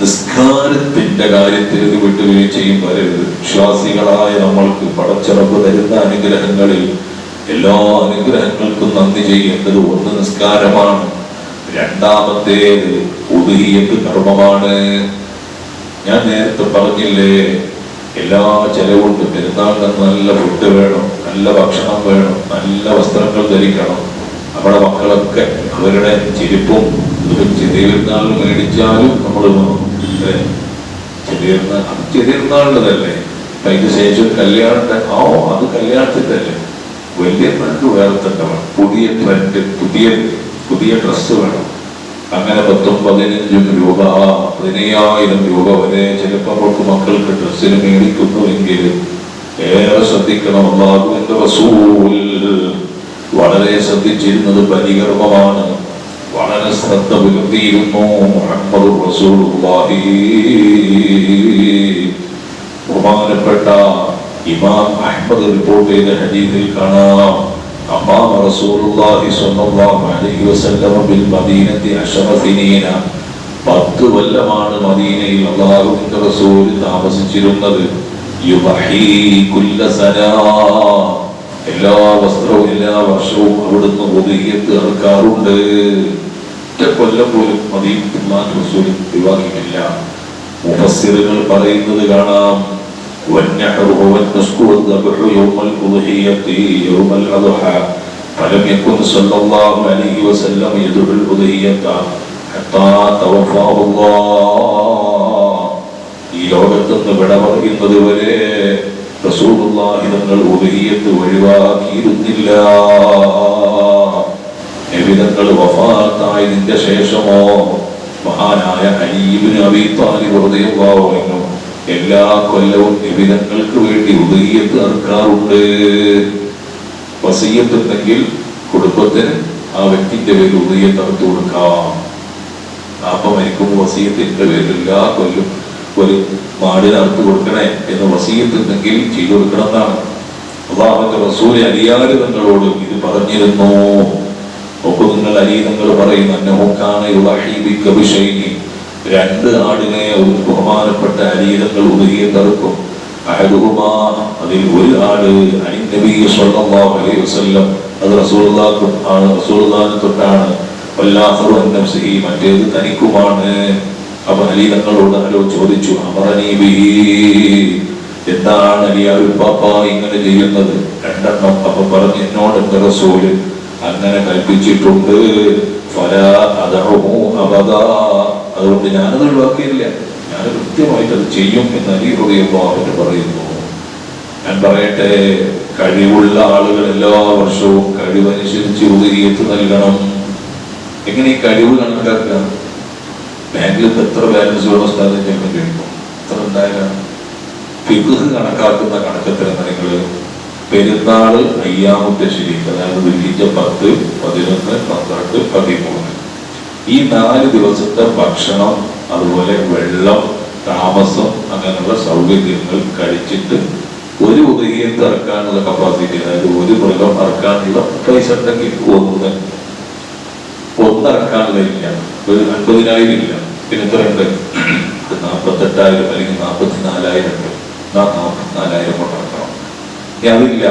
നിസ്കാരത്തിന്റെ കാര്യത്തിൽ ഇത് വിട്ടുവീഴ്ചയും വരരുത്. വിശ്വാസികളായ നമ്മൾക്ക് പടച്ചിറപ്പ് തരുന്ന അനുഗ്രഹങ്ങളിൽ എല്ലാ അനുഗ്രഹങ്ങൾക്കും നന്ദി ചെയ്യേണ്ടത് ഒന്ന് നിസ്കാരമാണ്. രണ്ടാമത്തേത് ഉദ്ഹിയ്യത്ത് കർമ്മമാണ്. ഞാൻ നേരത്തെ പറഞ്ഞില്ലേ, എല്ലാ ചെലവുണ്ട്. പെരുന്നാളിന് നല്ല ഫുഡ് വേണം, നല്ല ഭക്ഷണം വേണം, നല്ല വസ്ത്രങ്ങൾ ധരിക്കണം. നമ്മുടെ മക്കളൊക്കെ അവരുടെ ചെരുപ്പും ചെറിയ പെരുന്നാളിൽ മേടിച്ചാലും നമ്മൾ ചെറിയ പെരുന്നാളിൻ്റെതല്ലേ. അതിന് ശേഷം കല്യാണം, അത് കല്യാണത്തിൻ്റെ അല്ലേ. വലിയ ട്രെൻഡ് വേറെ തന്നെ വേണം, പുതിയ ട്രെൻഡ്, പുതിയ ഡ്രസ്സ് വേണം. അങ്ങനെ 10-15 രൂപ 15,000 രൂപ വരെ ചിലപ്പോൾ അവർക്ക് മക്കൾക്ക് ഡ്രസ്സിന് മേടിക്കുന്നുവെങ്കിൽ ഏറെ ശ്രദ്ധിക്കണം. അല്ലാഹുവിന്റെ റസൂൽ വളരെ ശ്രദ്ധിച്ചിരുന്നത് ബലികർമ്മമാണ്. വളരെ ശ്രദ്ധ പുലർത്തിയിരുന്നു മുഹമ്മദ് റസൂലുള്ളാഹി. ബഹുമാനപ്പെട്ട ഇമാം അഹ്മദ് റിപ്പോർട്ട് ചെയ്ത ഹദീസിൽ കാണാം, അഖാമ റസൂലുള്ളാഹി സ്വല്ലല്ലാഹു അലൈഹി വസല്ലം ബിൽ മദീനത്തി 10 സിനീന, 10 കൊല്ലമാണ് മദീനയിൽ അല്ലാഹുവിന്റെ റസൂൽ താമസിച്ചിരുന്നത്. യുബഹി കുല്ല സനാ, എല്ലാ വസ്ത്രവും എല്ലാ വർഷവും അവിടുന്ന് ഉദ്ഹിയ്യത്ത് ഇറക്കാറുണ്ട്. ഒറ്റ കൊല്ലം പോലും മദീനത്തുള്ള റസൂൽ ഒഴിവാക്കിയിട്ടില്ല. മുഫസ്സിറുകൾ പറയുന്നത് കാണാം, والنحر والنسك والذبح يوم الأضحية يوم الأضحى فلم يكن صلى الله عليه وسلم يدعو الأضحية حتى توفاه الله. ഈ ലോകത്ത് നിന്ന് വിട പറയുന്നത് വരെ റസൂലുള്ളാഹി തങ്ങൾ ഉദ്ഹിയ്യത്ത് ഒഴിവാക്കിയിരുന്നില്ല. നബി തങ്ങൾ വഫാത്തായതിന്റെ ശേഷമോ മഹാനായ അലി ഇബ്നു അബീ ത്വാലിബ് റളിയല്ലാഹു അൻഹു എല്ലാ കൊല്ലവും നിബിധങ്ങൾക്ക് വേണ്ടി ഉദ്ഹിയ്യത്ത് ഇറക്കാറുണ്ട്. വസിയ്യത്ത് ഉണ്ടെങ്കിൽ കുടുംബത്തിന് ആ വ്യക്തിന്റെ പേരിൽ ഉദ്ഹിയ്യത്ത് ഇറക്കി കൊടുക്കാം. അപ്പൊ മരിക്കുമ്പോൾ വസിയ്യത്തിന്റെ പേരിൽ എല്ലാ കൊല്ലം ഒരു മാടിന് അറുത്ത് കൊടുക്കണേ എന്ന് വസിയ്യത്ത് ഉണ്ടെങ്കിൽ ചെയ്തു കൊടുക്കണം എന്നാണ്. അല്ലാഹുവിന്റെ റസൂൽ അലിയാര് തങ്ങളോട് ഇത് പറഞ്ഞിരുന്നു. നോക്കൂ, നിങ്ങൾ അലി തങ്ങൾ പറയുന്ന അന്നഹുക്കാന യുളഹി ബികബിശൈനി, 2 ആടിനെ ഒരു ബഹുമാനപ്പെട്ട അലീതങ്ങൾ ഉദ്ഹിയ്യത്ത് ഇറക്കും. അഹദുഹുമാ, അതിൽ ഒരു ആട് അനി നബി സ്വല്ലല്ലാഹു അലൈഹി വസല്ലം, അത് റസൂലുള്ളാഹിനെ തൊട്ടാണ്. വല്ലാഹു അൻ നഫ്സിഹി, മറ്റേത് തനിക്കുമാണ്. അപ്പൊ അലി തങ്ങളോട് ആരോ ചോദിച്ചു, അമറനീ ബിഹി, എന്താണ് അലിയാർ പാപ്പ ഇങ്ങനെ ചെയ്യുന്നത്? 2 അപ്പൊ പറഞ്ഞു, എന്നോട് എന്റെ റസൂല് അങ്ങനെ കൽപ്പിച്ചിട്ടുണ്ട്. ഫലാ അദഉഹു അബദാ, അതുകൊണ്ട് ഞാനത് ഒഴിവാക്കിയില്ല, ഞാൻ കൃത്യമായിട്ട് അത് ചെയ്യും എന്ന് അലി റളിയല്ലാഹു അൻഹു പറയുന്നു. ഞാൻ പറയട്ടെ, കഴിവുള്ള ആളുകൾ എല്ലാ വർഷവും കഴിവനുസരിച്ച് ഉദ്ഹിയ്യത്ത് നൽകണം. എങ്ങനെ ഈ കഴിവ് കണക്കാക്കുക? ബാങ്കിൽ എത്ര ബാലൻസ് വേണം ഉസ്താദിന് ചിലപ്പോൾ കേൾക്കും, എത്ര ഉണ്ടായാലും ഫിഖ് കണക്കാക്കുന്ന കണക്കത്തിലെന്ന് നിങ്ങൾ പെരുന്നാള് അയ്യാമുത്തെ ശരീരം, അതായത് ദുൽഹിജ്ജ 10, 11, 12, 13, ഈ 4 ദിവസത്തെ ഭക്ഷണം, അതുപോലെ വെള്ളം, താമസം, അങ്ങനെയുള്ള സൗകര്യങ്ങൾ കഴിച്ചിട്ട് ഒരു ഉദയത്ത് ഇറക്കാനുള്ള കപ്പാസിറ്റി, അതായത് ഒരു മൃഗം ഇറക്കാനുള്ള പൈസ ഉണ്ടെങ്കിൽ ഒന്നിറക്കാനുള്ള ഇല്ല, ഒരു 50,000 ഇല്ല, പിന്നെ എത്ര ഉണ്ട്? 48,000 അല്ലെങ്കിൽ 44,000 ഉണ്ട്. 44,000 കൊണ്ടിറക്കണം. അതില്ല,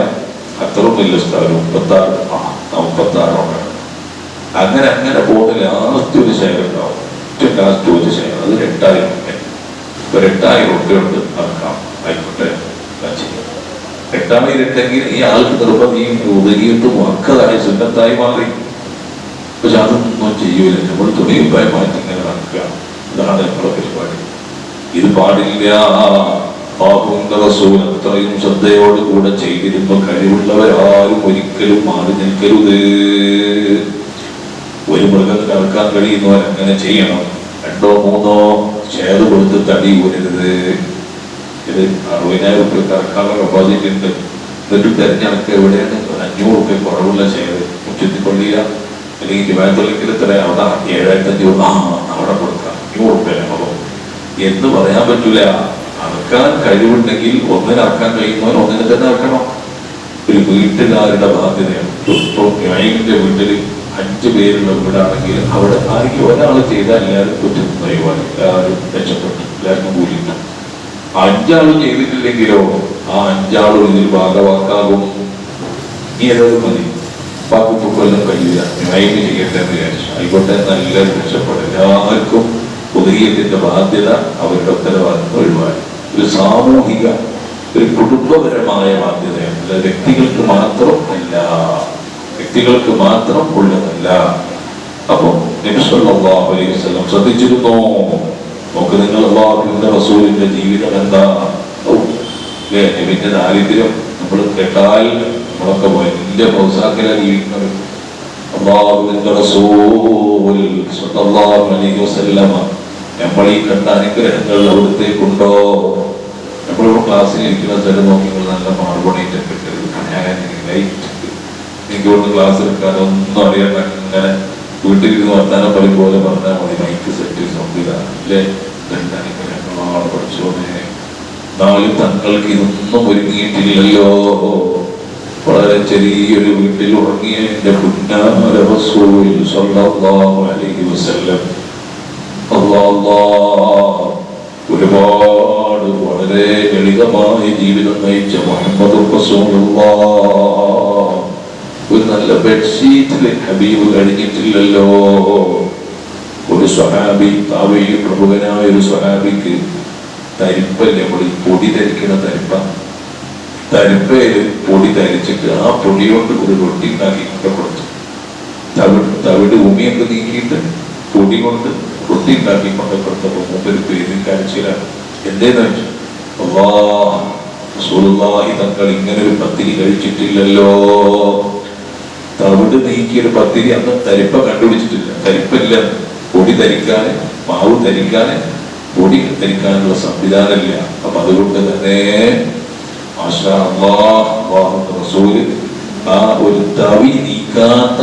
അത്രയൊന്നുമില്ല സ്ഥലം, 56 ഉണ്ട്. അങ്ങനെ അങ്ങനെ പോകുന്ന ലാസ്റ്റ് ഒരു ഷെയർ ഉണ്ടാവും. ഏറ്റവും ലാസ്റ്റ് ഒരു ഷെയർ, അത് 8,000 രൂപ. ഒരു 8,000 രൂപ കൊണ്ട് ഇറക്കാം, ആയിക്കോട്ടെ. 8,000 ഉണ്ടെങ്കിൽ ഈ ആൾക്ക് നിർബന്ധം ഈ ഉദകിയിട്ട് മക്കതായി സുന്നത്തായി മാറി. പക്ഷെ അതൊന്നും ചെയ്യൂല. നമ്മൾ തുണിയുമായി മാറ്റി ഇങ്ങനെ നടക്കുക. ഇതാണ് നമ്മളെ പരിപാടി. ഇത് പാടില്ല. റസൂൽ അത്രയും ശ്രദ്ധയോടുകൂടെ ചെയ്തിരുന്ന കഴിവുള്ളവരാരും ഒരിക്കലും മാറി നിൽക്കരുത്. ഒരു മൃഗത്തിന് ഇറക്കാൻ കഴിയുന്നവർ അങ്ങനെ ചെയ്യണം. 2 3 ഷെയർ കൊടുത്ത് തടി ഊരരുത്. ഇത് 60,000 രൂപ ഇറക്കാനുള്ള കപ്പാസിറ്റി ഉണ്ട്. എന്നിട്ട് തെരഞ്ഞെടുക്കുക എവിടെയാണ് 500 രൂപ കുറവുള്ള ഷെയർ മുച്ചത്തിക്കൊള്ളിയ അല്ലെങ്കിൽ ജുമാഅത്തുൽ എത്ര അവിടെ 7,500 അവിടെ കൊടുക്കാം, 100 രൂപ ലാഭം എന്ന് പറയാൻ പറ്റൂല. അറക്കാൻ കഴിവുണ്ടെങ്കിൽ ഒന്നിനറക്കാൻ കഴിയുന്നവൻ ഒന്നിനെ തന്നെ ഇറക്കണം. ഒരു വീട്ടുകാരുടെ ബാധ്യതയാണ്. ന്യായിന്റെ വീട്ടിൽ 5 പേരുള്ള വീടാണെങ്കിൽ അവിടെ ആരെങ്കിലും ഒരാൾ ചെയ്താൽ എല്ലാവരും കുറ്റം എല്ലാവരും രക്ഷപ്പെട്ടു, എല്ലാവർക്കും കൂലില്ല. 5 ആളും ചെയ്തിട്ടില്ലെങ്കിലോ ആ 5 ആളും ഇതിൽ ഭാഗവാക്കാകും. ഈ ഏതായാലും മതി, വാക്കുപ്പൊക്കെല്ലാം കഴിയില്ല, ന്യായം ചെയ്യട്ടെ എന്ന് വിചാരിച്ചു. ആയിക്കോട്ടെ, നല്ല രക്ഷപ്പെടും. എല്ലാവർക്കും ഉദയത്തിന്റെ ബാധ്യത, അവരുടെ ഉത്തരവാദിത്വം ഒഴിവായി. ഒരു സാമൂഹിക, ഒരു കുടുംബപരമായ ബാധ്യതയാണ്. അല്ല വ്യക്തികൾക്ക് മാത്രം അല്ല, വ്യക്തികൾക്ക് മാത്രം ഉള്ളതല്ല. അപ്പം നബി സല്ലല്ലാഹു അലൈഹി വസല്ലം ശ്രദ്ധിച്ചിരുന്നോ? നോക്ക് നിങ്ങൾ, അല്ലാഹുവിന്റെ റസൂലിന്റെ ജീവിതം എന്താ? നബിന്റെ ദാരിദ്ര്യം നമ്മൾ കേട്ടാൽ നമ്മളൊക്കെ വലിയ പ്രോത്സാഹന ജീവിക്കുന്നത്. അല്ലാഹുവിന്റെ റസൂൽ സല്ലല്ലാഹു അലൈഹി വസല്ലം നമ്മൾ ഈ കണ്ട അനുഗ്രഹങ്ങൾ അവിടുത്തേക്കുണ്ടോ? നമ്മളിവിടെ ക്ലാസ്സിൽ ഇരിക്കുന്ന സ്ഥലം നോക്കി നല്ല മാർബോണേറ്റൊക്കെ എനിക്കൊണ്ട് ക്ലാസ് എടുക്കാൻ ഒന്നും അറിയാൻ അങ്ങനെ വീട്ടിലിരുന്ന് വർത്താനം പറയും പോലെ പറഞ്ഞാൽ മതി. മൈക്ക് സെറ്റ് സംവിധാനല്ലേ, അനുഗ്രഹങ്ങളാണ് പഠിച്ചോനെ. നാലും തങ്ങൾക്ക് ഇതൊന്നും ഒരുങ്ങിയിട്ടില്ലല്ലോ. വളരെ ചെറിയൊരു വീട്ടിൽ ഉറങ്ങിയ എന്റെ പുന്നാര റസൂൽ സല്ലല്ലാഹു അലൈഹി വസല്ലം ഒരുപാട് വളരെ ലളിതമായ ജീവിതം നയിച്ച മുഹമ്മദ് റസൂലുള്ളാഹ് ഒരു നല്ല ബെഡ്ഷീറ്റിൽ ഹബീബ് കഴിഞ്ഞിട്ടില്ലല്ലോ. ഒരു സ്വഹാബി, താബഈ പ്രമുഖനായ ഒരു സ്വഹാബിക്ക് തരിപ്പല്ലേ, നമ്മൾ ഈ പൊടി ധരിക്കണ തരിപ്പയില് പൊടി ധരിച്ചിട്ട് ആ പൊടി കൊണ്ട് ഒരു റൊട്ടി ഉണ്ടാക്കി കൊടുത്തു. തവിട് ഉമിയൊക്കെ നീക്കിയിട്ട് പൊടി കൊണ്ട് റൊട്ടി ഉണ്ടാക്കി കൊടുത്തപ്പോൾ മുമ്പൊരു പേരിൽ കാഴ്ചയിലാണ്. എന്തേന്ന് വെച്ചു, റസൂലുള്ളാഹി തങ്ങൾ ഇങ്ങനെ ഒരു പത്തിരി കഴിച്ചിട്ടില്ലല്ലോ. തവിട് നീക്കിയൊരു പത്തിരി അന്ന് തരിപ്പ കണ്ടുപിടിച്ചിട്ടില്ല. തരിപ്പില്ല, പൊടി ധരിക്കാന്, മാവ് ധരിക്കാന്, പൊടി ധരിക്കാനുള്ള സംവിധാനമില്ല. അപ്പൊ അതുകൊണ്ട് തന്നെ മാഷാ അല്ലാഹ് റസൂല് ആ ഒരു തവി നീക്കാത്ത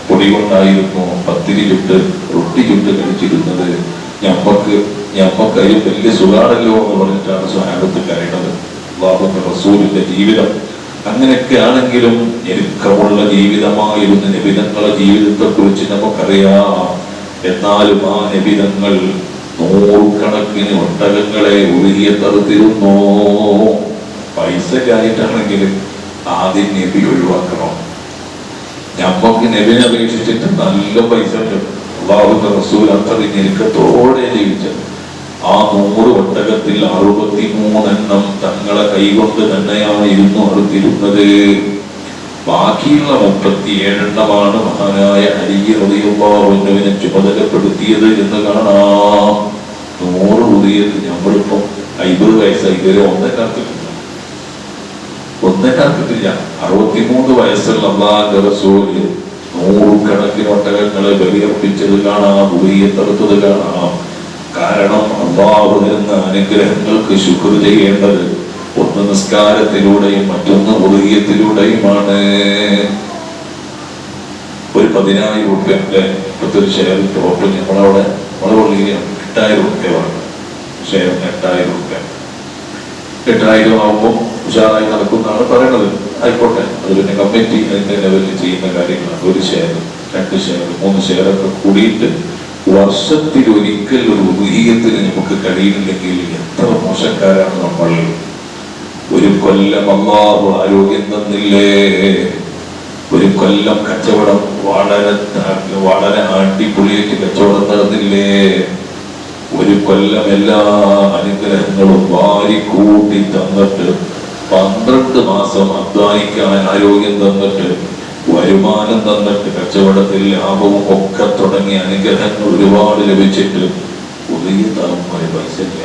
പൊടി കൊണ്ടായിരുന്നു പത്തിരി ചുട്ട് റൊട്ടി ചുട്ട് കഴിച്ചിരുന്നത്. ഞമ്മക്ക് അതിൽ വലിയ സുഖാണല്ലോ എന്ന് പറഞ്ഞിട്ടാണ് സ്വഹാബത്ത് കരയുന്നത്. അല്ലാഹുവിന്റെ റസൂലിന്റെ ജീവിതം അങ്ങനെയൊക്കെ ആണെങ്കിലും ഞെരുക്കമുള്ള ജീവിതമായിരുന്നു. നബിതങ്ങളുടെ ജീവിതത്തെ കുറിച്ച് നമുക്കറിയാം. എന്നാലും ആ നബിതങ്ങൾ 100 കണക്കിന് ഒട്ടകങ്ങളെ ഉരുകിയെത്തറുത്തിരുന്നു. പൈസക്കായിട്ടാണെങ്കിൽ ആദ്യം നബി ഒഴിവാക്കണം. ഞമ്മക്ക് നബിനെ അപേക്ഷിച്ചിട്ട് നല്ല പൈസ ഉണ്ട്. അല്ലാഹുവിന്റെ റസൂൽ അത്ര ഞെരുക്കത്തോടെ ജീവിച്ചത്. ആ 100 ഒട്ടകത്തിൽ 63 തങ്ങളെ കൈകൊണ്ട് തന്നെയായിരുന്നു അറുത്തിരുന്നത്. ബാക്കിയുള്ള 37 മഹാനായ അലി റളിയല്ലാഹു അൻഹുവിനെ ചുമതലപ്പെടുത്തിയത് എന്ന് കാണാം. 100 ഉദയത്ത് നമ്മളിപ്പോ 50 വയസ്സായി, ഇതുവരെ ഒന്നേ കാത്തിട്ടില്ല. 63 വയസ്സുള്ള അല്ലാഹുവിന്റെ റസൂല് 100 കണക്കിന് ഒട്ടകങ്ങളെ ബലിയർപ്പിച്ചത് കാണാം, ഉദയത്തെടുത്തത് കാണാം. കാരണം അല്ലാഹു തരുന്ന അനുഗ്രഹങ്ങൾക്ക് ശുക്ർ ചെയ്യേണ്ടത് ഒന്ന് നിസ്കാരത്തിലൂടെയും മറ്റൊന്ന് ഉദയത്തിലൂടെയുമാണ്. ഒരു 10,000 രൂപ അല്ലെ, ഇപ്പോഴത്തെ ഒരു ഷെയർ ടോപ്പ് നമ്മളവിടെ നമ്മളെ പള്ളിയിൽ 8,000 രൂപയാണ് ഷെയർ. 8,000 രൂപ 8,000 ആകുമ്പോൾ ഉഷാറായി നടക്കുന്നതാണ് പറയണത്. ആയിക്കോട്ടെ, അത് പിന്നെ കമ്മിറ്റി അതിന്റെ ലെവലിൽ ചെയ്യുന്ന കാര്യങ്ങളാണ്. 1 ഷെയർ, 2 ഷെയർ, 3 ഷെയറൊക്കെ കൂടിയിട്ട് വർഷത്തിൽ ഒരിക്കൽ ഒരു ഉദീയത്തിന് നമുക്ക് കഴിയുന്നില്ലെങ്കിൽ എത്ര മോശക്കാരാണ് നമ്മൾ. ഒരു കൊല്ലം അല്ലാഹു ആരോഗ്യം തന്നില്ലേ, ഒരു കൊല്ലം കച്ചവടം വളരെ അടിപൊളിയായിട്ട് കച്ചവടം നടന്നില്ലേ, ഒരു കൊല്ലം എല്ലാ അനുഗ്രഹങ്ങളും വാരിക്കൂട്ടി തന്നിട്ട് 12 മാസം അധ്വാനിക്കാൻ ആരോഗ്യം തന്നിട്ട് വരുമാനം തന്നിട്ട് കച്ചവടത്തിൽ ലാഭവും ഒക്കെ തുടങ്ങിയ അനുഗ്രഹങ്ങൾ ഒരുപാട് ലഭിച്ചിട്ട് പുതിയ തലമുറ പൈസ ഇല്ല.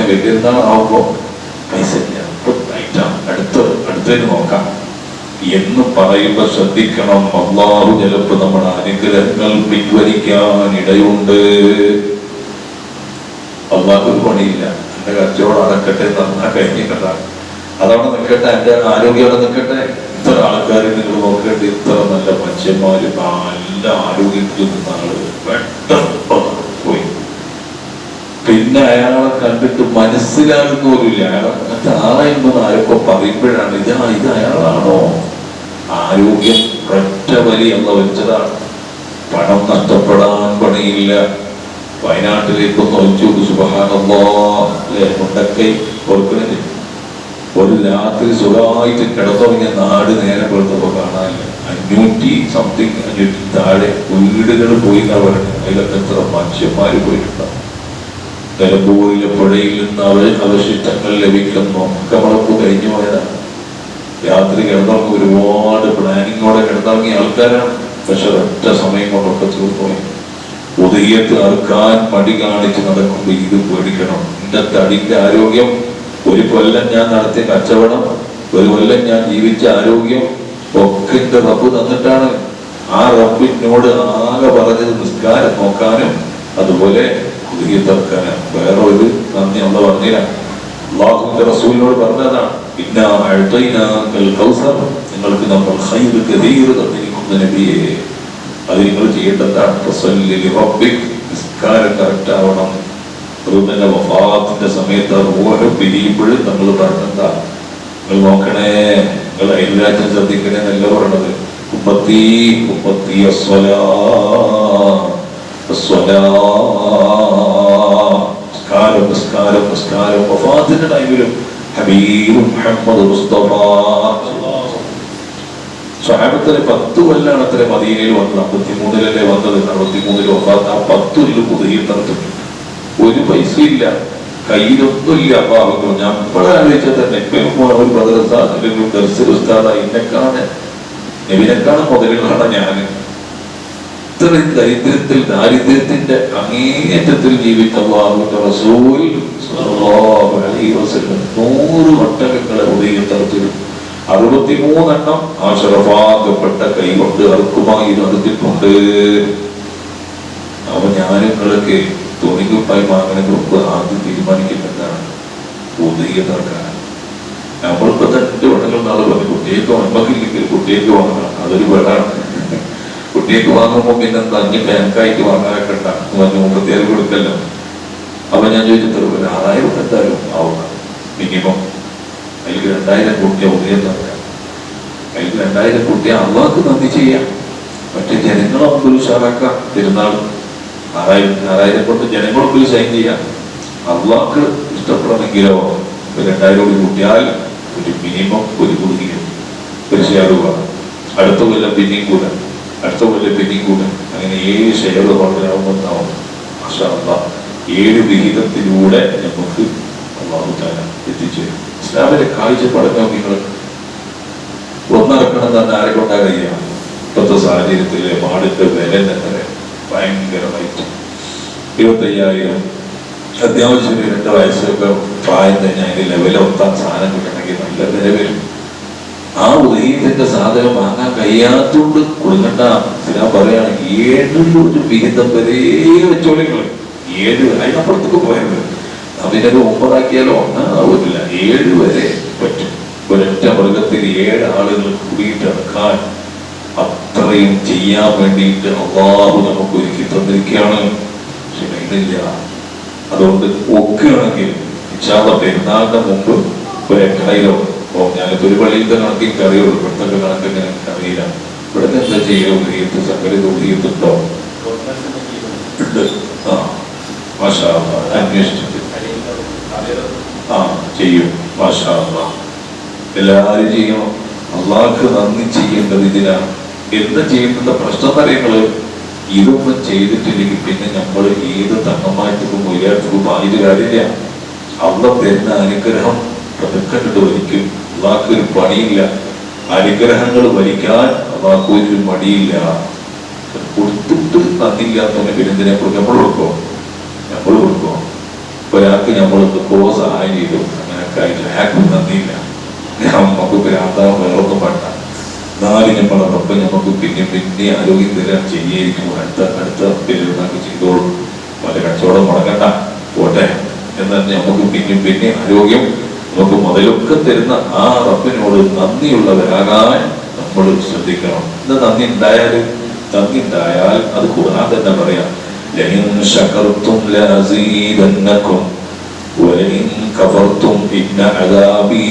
വലിയൊരുന്നാളാവുമ്പോ പൈസ ഇല്ല, അടുത്തതിന് നോക്കാം എന്ന് പറയുമ്പോ ശ്രദ്ധിക്കണം. അല്ലാഹു ചിലപ്പോ നമ്മുടെ അനുഗ്രഹങ്ങൾ പിൻവലിക്കാൻ ഇടയുണ്ട്. അള്ളാഹ് ഒരു പണിയില്ല, എന്റെ കച്ചവടം അടക്കട്ടെ, നന്നാ കഴിഞ്ഞിട്ട അതവിടെ നിൽക്കട്ടെ, എന്റെ ആരോഗ്യം അവിടെ നിൽക്കട്ടെ. ഇത്ര ആൾക്കാരെ നിങ്ങൾ നോക്കേണ്ടി, ഇത്ര നല്ല മനുഷ്യന്മാര് നല്ല ആരോഗ്യത്തിൽ നിന്ന ആള് പെട്ടെന്ന് പോയി. പിന്നെ അയാളെ കണ്ടിട്ട് മനസ്സിലാകുന്ന പോലുമില്ല. അയാളെ അങ്ങനത്തെ ആളായിരുന്നു ആരൊക്കെ പറയുമ്പോഴാണ് ഇത് അയാളാണോ. ആരോഗ്യം ഒറ്റ വലി എന്ന് വെച്ചതാണ്. പണം നഷ്ടപ്പെടാൻ പണിയില്ല. വയനാട്ടിലേക്കൊന്ന് ഒഴിച്ചു. സുബ്ഹാനല്ലാഹ്, മുണ്ടക്കൈ ഓർക്കണില്ല, ഒരു രാത്രി സുഖമായിട്ട് കിടന്നുറങ്ങിയ നാട് നേരെ കൊടുത്തപ്പോ കാണാനില്ല. 500 താഴെ വീടുകൾ പോയി എന്നാ പറയുന്നത്. അതിലൊക്കെ എത്ര മനുഷ്യന്മാര് പോയിട്ടുണ്ടാവും. നിലമ്പൂരിലെ പുഴയിൽ നിന്ന് അവശിഷ്ടങ്ങൾ ലഭിക്കുന്നു. ഒക്കെ വളർപ്പ് കഴിഞ്ഞു പോയതാണ്. രാത്രി കിടന്നിറങ്ങി ഒരുപാട് പ്ലാനിങ്ങോടെ കിടന്നിറങ്ങിയ ആൾക്കാരാണ്. പക്ഷെ ഒറ്റ സമയം കൊണ്ടൊക്കെ തീർന്നുപോയി. ഉദയത്ത് അറുക്കാൻ മടി കാണിച്ച് നടക്കുമ്പോ ഇത് പേടിക്കണം. എന്റെ തടിന്റെ ആരോഗ്യം, ഒരു കൊല്ലം ഞാൻ നടത്തിയ കച്ചവടം, ഒരു കൊല്ലം ഞാൻ ജീവിച്ച ആരോഗ്യം ഒക്കെ എന്റെ റബ്ബ് തന്നിട്ടാണ്. ആ റബ്ബിനോട് ആകെ പറഞ്ഞത് നിസ്കാരം നോക്കാനും അതുപോലെ ഉദയത്ത് അറുക്കാനും. വേറെ ഒരു നന്ദി അള്ള പറഞ്ഞില്ല. അല്ലാഹുവിന്റെ റസൂലിനോട് പറഞ്ഞതാണ്, ഇന്നാ അഅ്തൈനാകൽ കൗസർ, നിങ്ങൾക്ക് നമ്മൾ ഖൈർ കതീർ തന്നിരിക്കുന്ന നബിയെ. അത് നിങ്ങൾ ചെയ്യേണ്ടതാണ്. നിസ്കാരം കറക്റ്റ് ആവണം. റൂബിന്റെ വഫാത്തിന്റെ സമയത്ത് റൂഹ് പിരിയുമ്പോഴും നമ്മൾ പറഞ്ഞെന്താ, നിങ്ങൾ നോക്കണേ, നിങ്ങൾ അയൽരാജ്യം ശ്രദ്ധിക്കണേ എന്നല്ല പറയണത്. നിസ്കാരം. വഫാത്തിന്റെ ടൈമിലും ഹബീബ് മുഹമ്മദ് മുസ്തഫ സ്വഹാബത്തിന് 10 കൊല്ലാണ് അത്ര മദീനയിൽ വന്നത്. 53-ലല്ലേ വന്നത്, 63-ൽ വഫാത്ത്. ആ 10 കൊല്ലം ഉദയം നടത്തുന്നു. ഒരു പൈസ ഇല്ല, കയ്യിലൊന്നുമില്ല. അപ്പൊ ഞാൻ ഇപ്പോഴും ആലോചിച്ചാൽ തന്നെ ഒരു ബ്രദർസാ എന്നെക്കാണ് മുതലുകളാണ് ഞാൻ. ഇത്രയും ദാരിദ്ര്യത്തിന്റെ അങ്ങേയറ്റത്തിൽ ജീവിച്ച അല്ലാഹുവിന്റെ റസൂൽ സ്വല്ലല്ലാഹു അലൈഹി വസല്ലം 100 ഒട്ടകങ്ങളെ ഉദയം നടത്തിയിരുന്നു. 63 ആശറഫാക്കപ്പെട്ട കൈകൊണ്ട് അറുക്കുമായി നടത്തിയിട്ടുണ്ട്. അപ്പൊ ഞാനുങ്ങളൊക്കെ തുണിക്കുപ്പായി വാങ്ങുന്നതിന് മുമ്പ് ആദ്യം തീരുമാനിക്കുന്നതാണ് ഉദയം നടക്കാൻ. നമ്മളിപ്പോ 2 വട്ടങ്ങൾ നാളെ പറഞ്ഞു കുട്ടിയേക്ക് നമ്മക്കില്ലെങ്കിൽ കുട്ടിയേക്ക് വാങ്ങണം. അതൊരു വേടാണ്. കുട്ടിയേക്ക് വാങ്ങുമ്പോ പിന്നെ തഞ്ഞ് ബാങ്കായിട്ട് വാങ്ങാനൊക്കെ ഉണ്ടാകും പറഞ്ഞു പ്രത്യേകം കൊടുക്കല്ലോ. അപ്പൊ ഞാൻ ചോദിച്ചിട്ട് 6,000 എന്തായാലും ആവണം മിനിമം. അതിൽ 2,000 കുട്ടിയെ ഉദയം നടക്കാം. അതിൽ 2,000 കുട്ടിയെ അള്ളാഹ്ക്ക് നന്ദി ചെയ്യാം. മറ്റേ ജനങ്ങളൊക്കെ ഉഷാറാക്കാം. തിരുനാൾ 6,000 കൊണ്ട് ജനങ്ങളൊക്കെ സൈൻ ചെയ്യാം. അള്ളാഹ്ക്ക് ഇഷ്ടപ്പെടണമെങ്കിലോ 2,000 കൂടി കൂട്ടിയാൽ ഒരു മിനിമം ഒരു കുടുങ്ങിയും ഒരു ഷെയർ വേണം. അടുത്ത കൊല്ലം പിന്നെയും കൂടെ, അടുത്ത കൊല്ലം പിന്നെയും കൂടെ, അങ്ങനെ 7 ഷെയർ വളരാവുന്നതാവും. മാഷാ അല്ലാഹ് 7 വിഹിതത്തിലൂടെ നമുക്ക് അല്ലാഹു തആല എത്തിച്ചേരും. ഇസ്ലാമിന്റെ കാഴ്ചപ്പാടൊക്കെ നിങ്ങൾ ഒന്നിറക്കണം തന്നെ ആരെ കൊണ്ടാ കഴിയാം. ഇപ്പോഴത്തെ സാഹചര്യത്തിലെ പാടിന്റെ വില തന്നെ ഭയങ്കരമായിട്ട് 25,000 അത്യാവശ്യം 2 വയസ്സൊക്കെ പ്രായം തന്നെ അതിന്റെ ലെവലൊത്താൻ സാധനം കിട്ടണമെങ്കിൽ നല്ല വില വരും. ആ ഉദയത്തിന്റെ സാധനം വാങ്ങാൻ കഴിയാത്തോണ്ട് കൊടുക്കണ്ട. ഞാൻ പറയുകയാണെങ്കിൽ 7 വിഹിതം വരെ വെച്ചോളിങ്ങൾ. 7 അതിനപ്പുറത്തേക്ക് പോയത് അതിനൊരു 9 ആവില്ല. 7 വരെ പറ്റും. ഒരൊറ്റ മൃഗത്തിൽ 7 ആളുകൾ കൂടിയിട്ട് ഇറക്കാൻ അത്രയും ചെയ്യാൻ വേണ്ടിയിട്ട് അല്ലാഹു നമുക്ക് ഒരുക്കി തന്നിരിക്കുകയാണ്. പക്ഷെ കഴിയില്ല. അതുകൊണ്ട് ഒക്കെയാണെങ്കിൽ പെരുന്നാളിന്റെ മുമ്പ് ഒരു എട്ടായിരം. അപ്പോൾ ഞാനിപ്പോൾ ഒരു പള്ളിയിലത്തെ കണക്കിൽ അറിയുള്ളൂ, ഇവിടുത്തെ കണക്ക് എനിക്ക് അറിയില്ല. ഇവിടെ എന്താ ചെയ്യുക? ഉദയത്ത് സംഘടിത ഉദയത്തുണ്ടോ? ഉണ്ട്. ആ മാഷാ അല്ലാഹ്, അന്വേഷിച്ചിട്ട് ചെയ്യും. മാഷാ അല്ലാഹ്, എല്ലാവരും ചെയ്യണം. അള്ളാഹ്ക്ക് നന്ദി ചെയ്യേണ്ടത് ഇതിനാണ്. എന്താ ചെയ്യേണ്ടത്? പ്രശ്നം കാര്യങ്ങള് ഇതൊന്നും ചെയ്തിട്ടില്ലെങ്കിൽ പിന്നെ നമ്മൾ ഏത് തങ്ങമായിട്ടും മുയലായിട്ടും ആയിട്ട് കാര്യമില്ല. അള്ള തരുന്ന അനുഗ്രഹം പതുക്കണ്ടിട്ട് വലിക്കും. അള്ളാഹ്ക്ക് ഒരു പണിയില്ല. അനുഗ്രഹങ്ങൾ വലിക്കാൻ അള്ളാഹ്ക്ക് ഒരു മടിയില്ല. കൊടുത്തിട്ട് നന്ദിയില്ലാത്തവനെ പിന്നെന്തിനെ കുറിച്ച് നമ്മൾ കൊടുക്കോ? നമ്മൾ കൊടുക്കോ? ഒരാൾക്ക് നമ്മളെന്തൊക്കെ സഹായം ചെയ്തു, അങ്ങനെയൊക്കെ ആയിട്ട് അയാൾക്ക് നന്ദിയില്ല. നമുക്ക് ഭ്രാന്താവ് വേറൊന്നും വേണ്ട. എന്നാലും നമ്മളോടൊപ്പം നമുക്ക് പിന്നെ ആരോഗ്യം തരാൻ ചെയ്യായിരിക്കും. അടുത്ത പെരുന്നാൾക്ക് ചെയ്തോളും. മറ്റേ കച്ചവടം മുടങ്ങണ്ട പോട്ടെ എന്നാൽ നമുക്ക് പിന്നെ ആരോഗ്യം നമുക്ക് മുതലൊക്കെ തരുന്ന ആ റബ്ബിനോട് നന്ദിയുള്ളവരാകാൻ നമ്മൾ ശ്രദ്ധിക്കണം. ഇത് നന്ദി ഉണ്ടായാൽ അത് ഖുർആൻ തന്നെ പറയാം, ലഇൻ ശകർതും ലഅസീദന്നകും വലഇൻ കഫർതും ഇന്ന അദാബി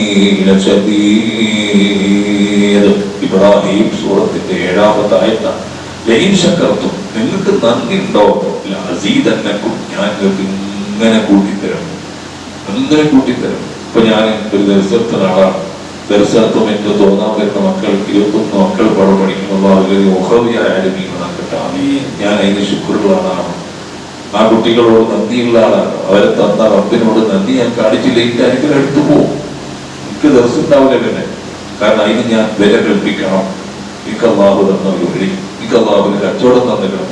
ലശദീദ്. ഇബ്രാഹിം സൂറത്തിന്റെ 7-ാമത്തെ ആയത്താണ്. ലഇൻ ശകർതും, നിങ്ങൾക്ക് നന്ദി ഉണ്ടോ, ലഅസീദന്നകും, ഞാൻ നിങ്ങൾക്ക് ഇങ്ങനെ കൂട്ടിത്തരും. ഇപ്പൊ ഞാൻ ഒരു ദർശനത്തിന് ആളാണ്. ദർശനത്തും എനിക്ക് തോന്നാൻ വരുന്ന മക്കൾ 21 മക്കൾ പടം പഠിക്കുമ്പോൾ അവരൊരു മുഖവിയായാലും ഞാൻ അതിന് ശുക്രുള്ളതാണ്. ആ കുട്ടികളോട് നന്ദിയുള്ള ആളാണ്. അവരെ തന്ന റബ്ബിനോട് നന്ദി ഞാൻ കാണിച്ചില്ലെങ്കിൽ എനിക്ക് എടുത്തു പോകും. എനിക്ക് ദിവസം ഉണ്ടാവില്ല പിന്നെ. കാരണം അതിന് ഞാൻ വില കൽപ്പിക്കണം. എനിക്ക് അള്ളാഹു തന്ന ഒരു വഴി, എനിക്ക് അള്ളാഹുവിന് കച്ചവടം തന്നിക്കണം,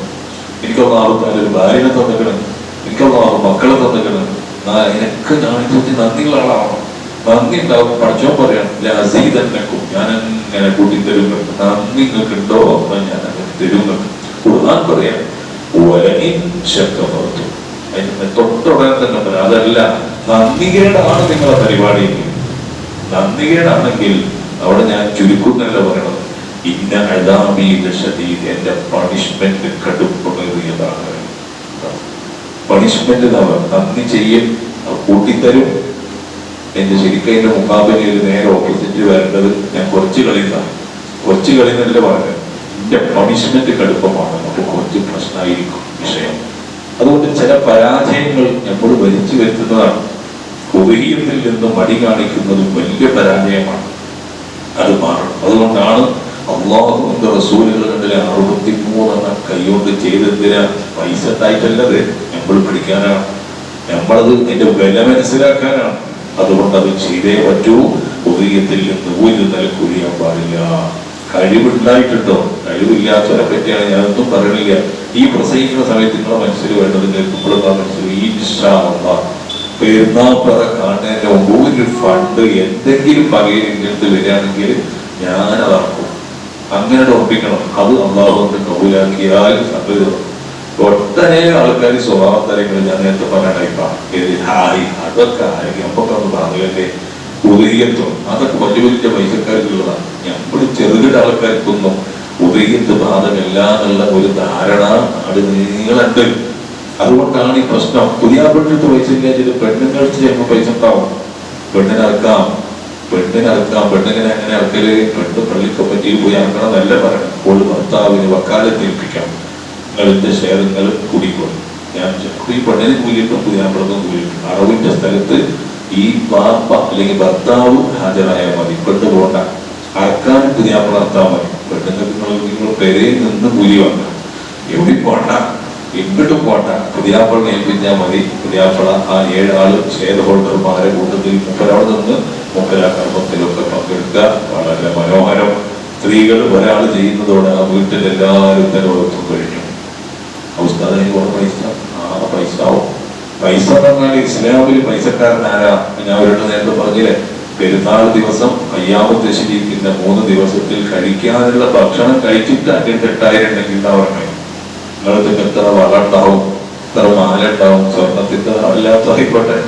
എനിക്ക് അള്ളാഹു നല്ലൊരു ഭാര്യനെ തന്നിക്കണം, എനിക്ക് അള്ളാഹു മക്കളെ തന്നിക്കണം. എനിക്ക് കാണിച്ചു നന്ദിയുള്ള ആളാണോ? നന്ദി ഉണ്ടാവും. പഠിച്ചോ പറയാം, ലഅസീദന്നകും, ഞാൻ അങ്ങനെ കൂട്ടിത്തരും. നന്ദി നിങ്ങൾക്ക് ഉണ്ടോ? ഞാൻ അങ്ങനെ തരും. ഖുർആൻ പറയാം, വലഇൻ ശകർതും. അതിന് തൊട്ടുടനെ തന്നെ പറയാം, അതല്ല നന്ദികേടാണ് നിങ്ങളെ പരിപാടി. നന്ദികേടാണെങ്കിൽ അവിടെ ഞാൻ ചുരുക്കുന്നല്ല പറയണത്, ഇന്ന അദാബി ലശദീദ്, എന്റെ പണിഷ്മെന്റ് കടുപ്പമേറിയതാണ്. പണിഷ്മെന്റ് നന്ദി ചെയ്യും, കൂട്ടിത്തരും. എന്റെ ശരിക്കും അതിന്റെ മുഖാബിലയിൽ നേരെ ഓപ്പോസിറ്റ് വരേണ്ടത് ഞാൻ കുറച്ച് കളിന്നല്ല പറഞ്ഞത്. എന്റെ പണിഷ്മെന്റ് കടുപ്പമാണ്, നമുക്ക് കുറച്ച് പ്രശ്നമായിരിക്കും വിഷയം. അതുകൊണ്ട് ചില പരാജയങ്ങൾ നമ്മൾ വലിച്ചു വരുത്തുന്നതാണ്. ഉദയത്തിൽ നിന്നും മടി കാണിക്കുന്നതും വലിയ പരാജയമാണ്. അത് മാറണം. അതുകൊണ്ടാണ് അള്ളാഹുവിന്റെ റസൂലുകൾ കണ്ടില്ല 63 കൈകൊണ്ട് ചെയ്തെന്തിനാ? പൈസ ഉണ്ടായിട്ടല്ലത്, നമ്മൾ പഠിക്കാനാണ്, നമ്മളത് എന്റെ വില മനസ്സിലാക്കാനാണ്. അതുകൊണ്ട് അത് ചെയ്തേ പറ്റൂ. ഉദയത്തിൽ നിന്ന് ഒരു നിലക്ക് ഒഴിയാൻ പാടില്ല. കഴിവുണ്ടായിട്ടുണ്ടോ? കഴിവില്ലാത്തവരെ പറ്റിയാണ് ഞാനൊന്നും പറയണില്ല. ഈ പ്രസംഗിക്കുന്ന സമയത്ത് നിങ്ങളെ മനസ്സിൽ വേണ്ടത് കേൾക്കുമ്പോഴാ മനസ്സിൽ ഇൻഷാ അല്ലാഹ് പെരുന്നാപ്പറ കാണുന്നതിന്റെ മുമ്പ് ഒരു ഫണ്ട് എന്തെങ്കിലും പകയിലിട്ട് വരികയാണെങ്കിൽ ഞാൻ അതാക്കും. അങ്ങനെ ഉറപ്പിക്കണം. അത് അള്ളാഹു കൊണ്ട് കബൂലാക്കിയാൽ സംഗതി. ഒട്ടനേകം ആൾക്കാർ സ്വഭാവ തരങ്ങൾ ഞാൻ നേരത്തെ പറഞ്ഞിട്ടായിപ്പാണ്. അതൊക്കെ ആരെങ്കിലും അപ്പൊക്കെ ഒന്ന് പറഞ്ഞല്ലേ ഉദയത്വം, അതൊക്കെ വലിയ വലിയ പൈസക്കാർക്കുള്ളതാണ്. നമ്മൾ ചെറുകിട ആൾക്കാർക്കൊന്നും ഉദയത്ത് ബാധകമല്ല എന്നുള്ള ഒരു ധാരണ നാട് നീളുണ്ട്. അതുകൊണ്ടാണ് ഈ പ്രശ്നം. പുതിയ പെണ്ണിട്ട് പൈസ ഇല്ലാച്ചിട്ട് പെണ്ണുങ്ങൾക്ക് ചിലപ്പോൾ പൈസ ഉണ്ടാവും. പെണ്ണിനിറക്കാം. പെണ്ണിങ്ങനെ എങ്ങനെ ഇറക്കല്? പെണ്ണ് പള്ളിക്കപ്പറ്റിയിൽ പോയി ഇറക്കണം നല്ല പറയണം. അപ്പോൾ ഭർത്താവിന് വക്കാലത്ത് ഏൽപ്പിക്കണം. നിങ്ങളിന്റെ ഷെയറുകൾ കുടിക്കും. ഞാൻ ഈ പെണ്ണിന് കൂലിയിട്ടും പുതിയാപ്പിളക്കും കൂലിയിട്ടും. അറവിന്റെ സ്ഥലത്ത് ഈ വാപ്പ അല്ലെങ്കിൽ ഭർത്താവ് ഹാജരായാൽ മതി. പെണ്ണ് പോണ്ട. അറക്കാൻ പുതിയാപ്പിള നടത്താൻ മതി. പെണ്ണുങ്ങൾക്ക് നിങ്ങൾ പെരയിൽ നിന്ന് കൂലി വാങ്ങാം. എവിടെ പോണ്ട, എങ്ങോട്ടും പോണ്ട. പുതിയാപ്പിളിനെ ഏൽപ്പിച്ചാൽ മതി. പുതിയാപ്പിള ആ 7 ആള് ഷെയർ ഹോൾഡർമാരെ കൂട്ടത്തിൽ മുപ്പരവിടെ നിന്ന് മുപ്പര കർമ്മത്തിലൊക്കെ പങ്കെടുക്കുക. വളരെ മനോഹരം. സ്ത്രീകൾ ഒരാൾ ചെയ്യുന്നതോടെ ആ വീട്ടിൽ എല്ലാവരും തലോടത്തും കഴിഞ്ഞു. ഉസ്താദിന് കുറെ പൈസ ആവും. പൈസ പറഞ്ഞാൽ ഇസ്ലാമിൽ പൈസക്കാരനാരാ? ഞാൻ അവരുടെ നേരത്തെ പറഞ്ഞില്ലേ, പെരുന്നാൾ ദിവസം അയ്യാമത്ത് തശ്രീഖിന്റെ 3 ദിവസത്തിൽ കഴിക്കാനുള്ള ഭക്ഷണം കഴിച്ചിട്ട് 8,000 ഉണ്ടെങ്കിൽ എന്താ പറഞ്ഞത്? നിങ്ങൾക്ക് എത്ര വള ഉണ്ടാവും, എത്ര മാല ഉണ്ടാവും, സ്വർണത്തിന്റെ അല്ലാത്തതായിക്കോട്ടെ,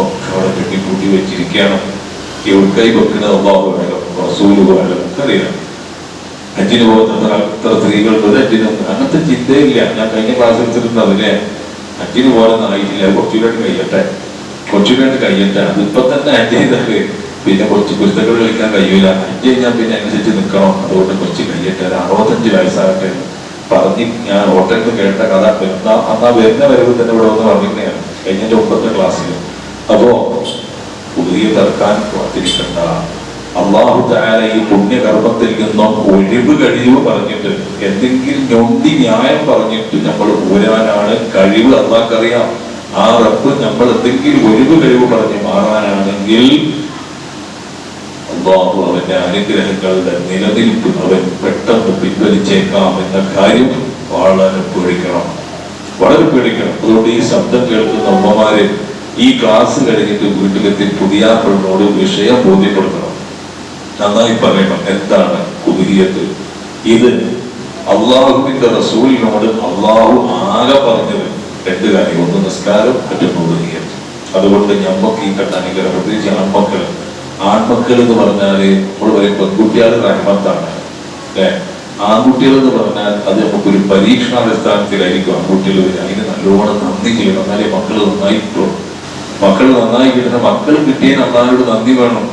ഒക്കെ അവിടെ കെട്ടിക്കൂട്ടി വെച്ചിരിക്കുകയാണ്. എവിടേക്കായി വെക്കുന്നത് അള്ളാഹു വേണം, റസൂല് വേണം, നമുക്കറിയാം. ഹജ്ജിന് പോകുന്ന എത്ര സ്ത്രീകൾക്ക് ഹജ്ജിന് അങ്ങനത്തെ ചിന്തയില്ല. ഞാൻ കഴിഞ്ഞ ക്ലാസ് എടുത്തിട്ടുണ്ട് അതിനെ. ഹജ്ജിന് പോകാനൊന്നും ആയിട്ടില്ല, കുറച്ചുകൂടെ കഴിയട്ടെ. അതിപ്പോ തന്നെ ഹജ്ജ് ചെയ്താല് പിന്നെ കുറച്ച് കുരുത്തകൾ കളിക്കാൻ കഴിയൂല. ഹജ്ജ് കഴിഞ്ഞാൽ പിന്നെ അനുസരിച്ച് നിൽക്കണം. അതുകൊണ്ട് കുറച്ച് കഴിയട്ടെ, ഒരു 65 വയസ്സാകട്ടെ പറഞ്ഞ് ഞാൻ ഹോട്ടലിൽ നിന്ന് കേട്ട കഥ വരുന്ന വരവ് തന്നെ ഇവിടെ ഒന്ന് പറഞ്ഞിരുന്നതാണ് കഴിഞ്ഞ 9ാം ക്ലാസ്സിൽ. അപ്പോ പുതിയ തർക്കാൻ കാത്തിരിക്കണ്ട. അല്ലാഹു തആല ഈ പുണ്യകർമ്മത്തിൽ നിന്നും കഴിവ് പറഞ്ഞിട്ട് എന്തെങ്കിലും ഞൊണ്ടി ന്യായം പറഞ്ഞിട്ട് നമ്മൾ ഊരാനാണ് കഴിവ് അല്ലാഹുക്കറിയാം. ആ റബ്ബ് നമ്മൾ എന്തെങ്കിലും കഴിവ് പറഞ്ഞ് മാറാനാണെങ്കിൽ അല്ലാഹു അവന്റെ അനുഗ്രഹങ്ങളുടെ നിലനിൽപ്പ് അവൻ പെട്ടെന്ന് പിൻവലിച്ചേക്കാം എന്ന കാര്യം വളരെ പേടിക്കണം. അതുകൊണ്ട് ഈ ശബ്ദം കേൾക്കുന്ന അമ്മമാര് ഈ ക്ലാസ് കഴിഞ്ഞിട്ട് വീട്ടിലെത്തി പുതിയാപ്പിളിനോട് വിഷയം ബോധ്യപ്പെടുത്തണം, നന്നായി പറയണം. എന്താണ് കുബിരിയത്ത്? ഇത് അള്ളാഹുവിന്റെ റസൂലിനോട് അള്ളാഹു ആകെ പറഞ്ഞത് 2 കാര്യം, ഒന്ന് നിസ്കാരം, മറ്റൊന്ന് കുബിരിയത്ത്. അതുകൊണ്ട് ഞമ്മക്ക് ഈ കണ്ട അനുഗ്രഹം, പ്രത്യേകിച്ച് ആൺമക്കൾ എന്ന് പറഞ്ഞാല് നമ്മൾ പറയും പെൺകുട്ടികൾ റഹ്മത്താണ് അല്ലെ. ആൺകുട്ടികൾ എന്ന് പറഞ്ഞാൽ അത് നമുക്കൊരു പരീക്ഷണാടിസ്ഥാനത്തിലായിരിക്കും ആൺകുട്ടികൾ വരിക. അതിന് നല്ലോണം നന്ദി ചെയ്യണം, എന്നാലേ മക്കൾ നന്നായി കിട്ടും. മക്കൾ നന്നായി കിട്ടുന്ന മക്കൾ കിട്ടിയ അള്ളാഹുവിനോട് നന്ദി വേണം.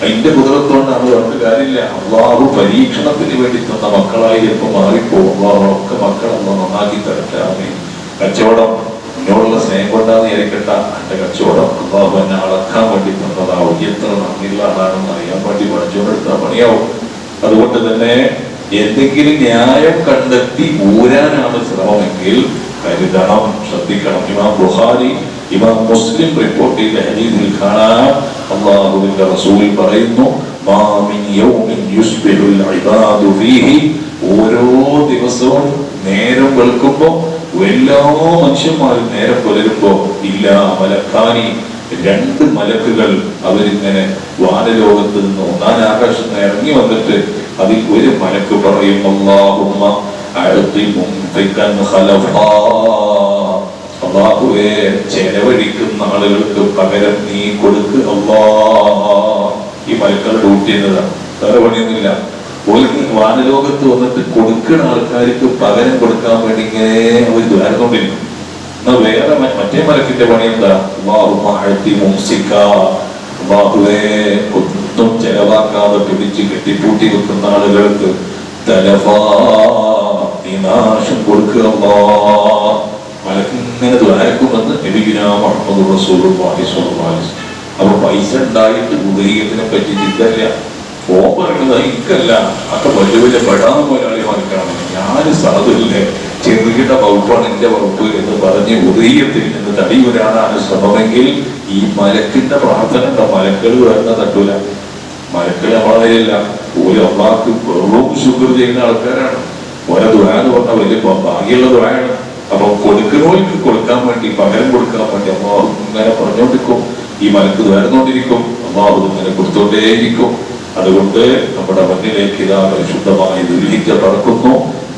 അതിന്റെ കുതിരത്തോണ്ടാണ് അവർക്ക് കാര്യമില്ല. അള്ളാഹു പരീക്ഷണത്തിന് വേണ്ടി തന്ന മക്കളായി ചിലപ്പോൾ മാറിപ്പോകും. അള്ളാഹുക്കെ മക്കൾ അള്ളാഹ് നന്നാക്കി തരട്ടെ. കച്ചവടം എന്നോടുള്ള സ്നേഹം കൊണ്ടാന്ന് വിചാരിക്കട്ട. എന്റെ കച്ചവടം അള്ളാഹു എന്നെ അളക്കാൻ വേണ്ടി തന്നതാവും. എത്ര നന്ദിയുള്ള ആളാണെന്ന് അറിയാൻ വേണ്ടി പഠിച്ചുകൊണ്ടെടുത്താൽ പണിയാവും. അതുകൊണ്ട് തന്നെ എന്തെങ്കിലും ന്യായം കണ്ടെത്തി ഊരാനാണ് ശ്രമമെങ്കിൽ കരുതണം, ശ്രദ്ധിക്കണം. ഇമാം ബുഖാരി, ഇമാം മുസ്ലിം റിപ്പോർട്ട് ചെയ്ത ഹദീസിൽ കാണാം, അല്ലാഹുവിന്റെ റസൂൽ പറയുന്നു, മാ മിൻ യൗമിൻ യുസ്ബിഹുൽ ഇബാദു ഫീഹി, ഓരോ ദിവസവും നേരം വെളുക്കുമ്പോൾ എല്ലാ മനുഷ്യന്മാരും നേരം പുലരുമ്പോ ഇല്ല മലക്കാനി, 2 മലക്കുകൾ അവരിങ്ങനെ വാനലോകത്ത് നിന്ന് 1ാം ആകാശത്ത് നിന്ന് ഇറങ്ങി വന്നിട്ട് അതിൽ ഒരു മലക്ക് പറയും, അല്ലാഹുമ്മ അഅതി മുൻഫികൻ ഖലഫാ, അല്ലാഹുവേ ചെലവഴിക്കുന്ന ആളുകൾക്ക് പകരം നീ കൊടുക്ക് അല്ലാഹ്. ഈ മലക്കളുടെ ഡ്യൂട്ടി എന്നതാണ്, വേറെ പണിയൊന്നുമില്ല. വാനലോകത്ത് വന്നിട്ട് കൊടുക്കുന്ന ആൾക്കാർക്ക് പകരം കൊടുക്കാൻ വേണ്ടി ഇങ്ങനെ അവർ ദ്വാരത്തോണ്ടിരിക്കും. എന്നാ വേറെ മറ്റേ മലക്കിന്റെ പണി എന്താ? ഒന്നും ചെലവാക്കാതെ പിടിച്ച് കെട്ടിപ്പൂട്ടി വെക്കുന്ന ആളുകൾക്ക് നീ നാശം കൊടുക്കുക. മലക്കിങ്ങനെ ദ്വാരക്കുമെന്ന് നബിയുനാ മുഹമ്മദ് റസൂലുള്ളാഹി സ്വല്ലല്ലാഹു അലൈഹി വസല്ലം. അപ്പൊ പൈസ ഉണ്ടായിട്ട് ഉദയത്തിനെ പറ്റി ചിന്തല്ല. ഫോൺ പറയുന്നത് എനിക്കല്ല, അതൊക്കെ വലിയ പെടാന്ന് പോലെയാളി മറിക്കണം. ഞാൻ സാധുല്ലേ, ചെറുകിട വകുപ്പാണ് എന്റെ വകുപ്പ് എന്ന് പറഞ്ഞ് ഉദയത്തിൽ നിന്ന് തടിയുരാനാണ് ശ്രമമെങ്കിൽ ഈ മലക്കിന്റെ പ്രാർത്ഥന ഉണ്ടോ? മലക്കൾ വരുന്ന തട്ടൂല. മലക്കൾ നമ്മളറിയില്ല. ഒരു അള്ളാഹ്ക്ക് വെറും ശുക്ർ ചെയ്യുന്ന ആൾക്കാരാണ്. ഓരോ ദുആ എന്ന് പറഞ്ഞാൽ വലിയ ഭാഗ്യമുള്ള ദുആയാണ്. അപ്പൊ കൊടുക്കുന്നവർക്ക് കൊടുക്കാൻ വേണ്ടി, പകരം കൊടുക്കാൻ വേണ്ടി അള്ളാഹു ഇങ്ങനെ പറഞ്ഞുകൊണ്ടിരിക്കും. ഈ മലക്ക് വരുന്നോണ്ടിരിക്കും, അള്ളാഹു ഇങ്ങനെ കൊടുത്തോണ്ടേയിരിക്കും. അതുകൊണ്ട് നമ്മുടെ മുന്നിലേക്ക് ഇതാ പരിശുദ്ധമായ ദുൽഹിജ്ജ പറക്കുന്നു.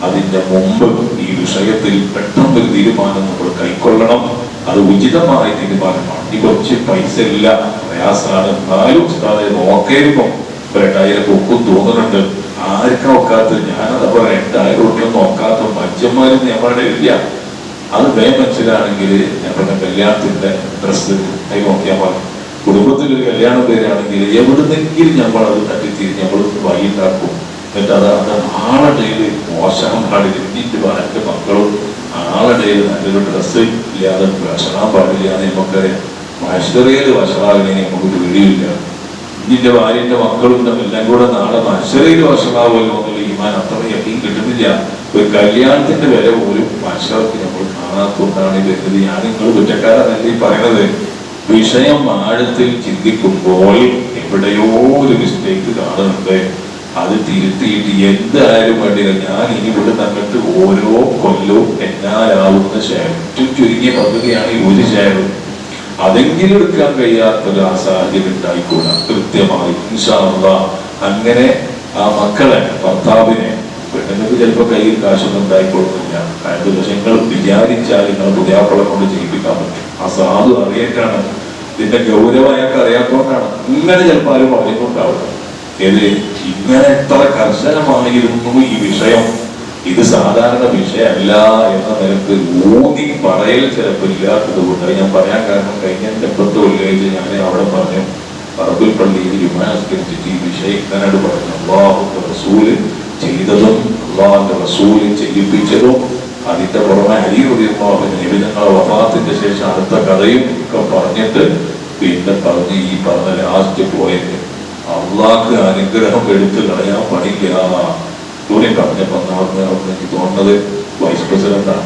അതിന്റെ മുമ്പ് ഈ വിഷയത്തിൽ പെട്ടെന്ന് ഒരു തീരുമാനം നമ്മൾ കൈക്കൊള്ളണം. അത് ഉചിതമായ തീരുമാനമാണ്. ഈ കുറച്ച് പൈസ ഇല്ല, പ്രയാസമാണ്, എന്നാലും നോക്കേരുമ്പോ 2000 ഒക്കും തോന്നുന്നുണ്ട്. ആർക്കാ ഒക്കാത്ത? ഞാനത് 2000 ഒട്ടും നോക്കാത്ത മനുഷ്യന്മാരും ഞമ്മളുടെ ഇല്ല. അത് മനസ്സിലാണെങ്കിൽ ഞങ്ങളുടെ കല്യാണത്തിന്റെ ഡ്രസ്സ് അത് നോക്കിയാൽ മതി. കുടുംബത്തിലൊരു കല്യാണം പേരാണെങ്കിൽ എവിടുന്നെങ്കിലും നമ്മൾ അത് തട്ടിത്തിരിഞ്ഞ് നമ്മൾ വൈകിട്ടാക്കും. എന്നിട്ട് അത് ആളുടെയിൽ മോശം പാടില്ല. എന്നിട്ട് എൻ്റെ മക്കളും ആളുടെയിൽ നല്ലൊരു ഡ്രസ്സ് ഇല്ലാതെ ഭക്ഷണം പാടില്ല എന്ന് നമുക്കറിയാം. മനുഷ്യറിയൽ വഷളാകണേ നമുക്കൊരു വിളിയില്ല. ഇന്നിന്റെ ഭാര്യന്റെ മക്കളും എല്ലാം കൂടെ നാളെ മനുഷ്യറിയിൽ വഷളാവുമല്ലോ എന്നുള്ള ഈമാൻ അത്ര യക്കീൻ കിട്ടുന്നില്ല. ഒരു കല്യാണത്തിന്റെ വില പോലും മനുഷ്യർക്ക് നമ്മൾ കാണാത്തതുകൊണ്ടാണ് വരുന്നത്. ഞാൻ നിങ്ങൾ കുറ്റക്കാരനല്ല ഈ പറയുന്നത്. വിഷയം ആഴത്തിൽ ചിന്തിക്കുമ്പോൾ എവിടെയോ ഒരു മിസ്റ്റേക്ക് കാണുന്നുണ്ട്. അത് തിരുത്തിയിട്ട് എന്തായാലും വേണ്ടില്ല. ഞാൻ ഇനി ഇവിടെ തന്നിട്ട് ഓരോ കൊല്ലവും എന്നാലാവുന്ന ഷെയർ, ചുരുങ്ങിയ പദ്ധതിയാണ് ഈ ഒരു ഷെയർ, അതെങ്കിലും എടുക്കാൻ കഴിയാത്തൊരു ആ സാഹചര്യം ഉണ്ടായിക്കൂടാ. കൃത്യമായി ഇൻഷാ അല്ലാഹ് അങ്ങനെ ആ മക്കളെ, ഭർത്താവിനെ, പെണ്ണുങ്ങൾക്ക് ചിലപ്പോൾ കയ്യിൽ കാശൊന്നും ഉണ്ടായിക്കൊള്ളുന്നില്ല. അതായത് നിങ്ങൾ വിചാരിച്ചാൽ നിങ്ങൾ പുതിയാപ്പളെ കൊണ്ട് ചെയ്യിപ്പിക്കാൻ പറ്റും. ആ സാധു അറിയേറ്റാണ്, ഇതിന്റെ ഗൗരവമൊക്കെ അറിയാത്തോണ്ടാണ്. ഇങ്ങനെ ചിലപ്പോൾ ആരും പറയുന്നുണ്ടാവില്ല. ഏത് ഇങ്ങനെ എത്ര കർശനമായിരുന്നു ഈ വിഷയം. ഇത് സാധാരണ വിഷയമല്ല എന്ന നിലക്ക് ഊന്നി പറയൽ ചിലപ്പോൾ ഇല്ലാത്തത് കൊണ്ട് ഞാൻ പറയാൻ കാരണം കഴിഞ്ഞ 80 കൊല്ലമായിട്ട് ഞാൻ അവിടെ പറഞ്ഞു പറമ്പിൽ പള്ളിയിൽ യുമാസ്കരിച്ചിട്ട് ഈ വിഷയം ഇങ്ങനെ പറഞ്ഞു അള്ളാഹുന്റെ റസൂല് ചെയ്തതും അള്ളാഹുന്റെ റസൂല് ചെയ്യിപ്പിച്ചതും അതിന്റെ പുറമെ അലിയുറിയുമ്പോഹൻ നിബിധങ്ങളെ വഫാത്തിന്റെ ശേഷം അടുത്ത കഥയും ഒക്കെ പറഞ്ഞിട്ട് പിന്നെ പറഞ്ഞ് ഈ പറഞ്ഞ ലാസ്റ്റ് പോയത് അള്ളാഹ് അനുഗ്രഹം എടുത്ത് കളയാൻ പണില്ല. കൂടി പറഞ്ഞപ്പോ എനിക്ക് തോന്നുന്നത് വൈസ് പ്രസിഡന്റാണ്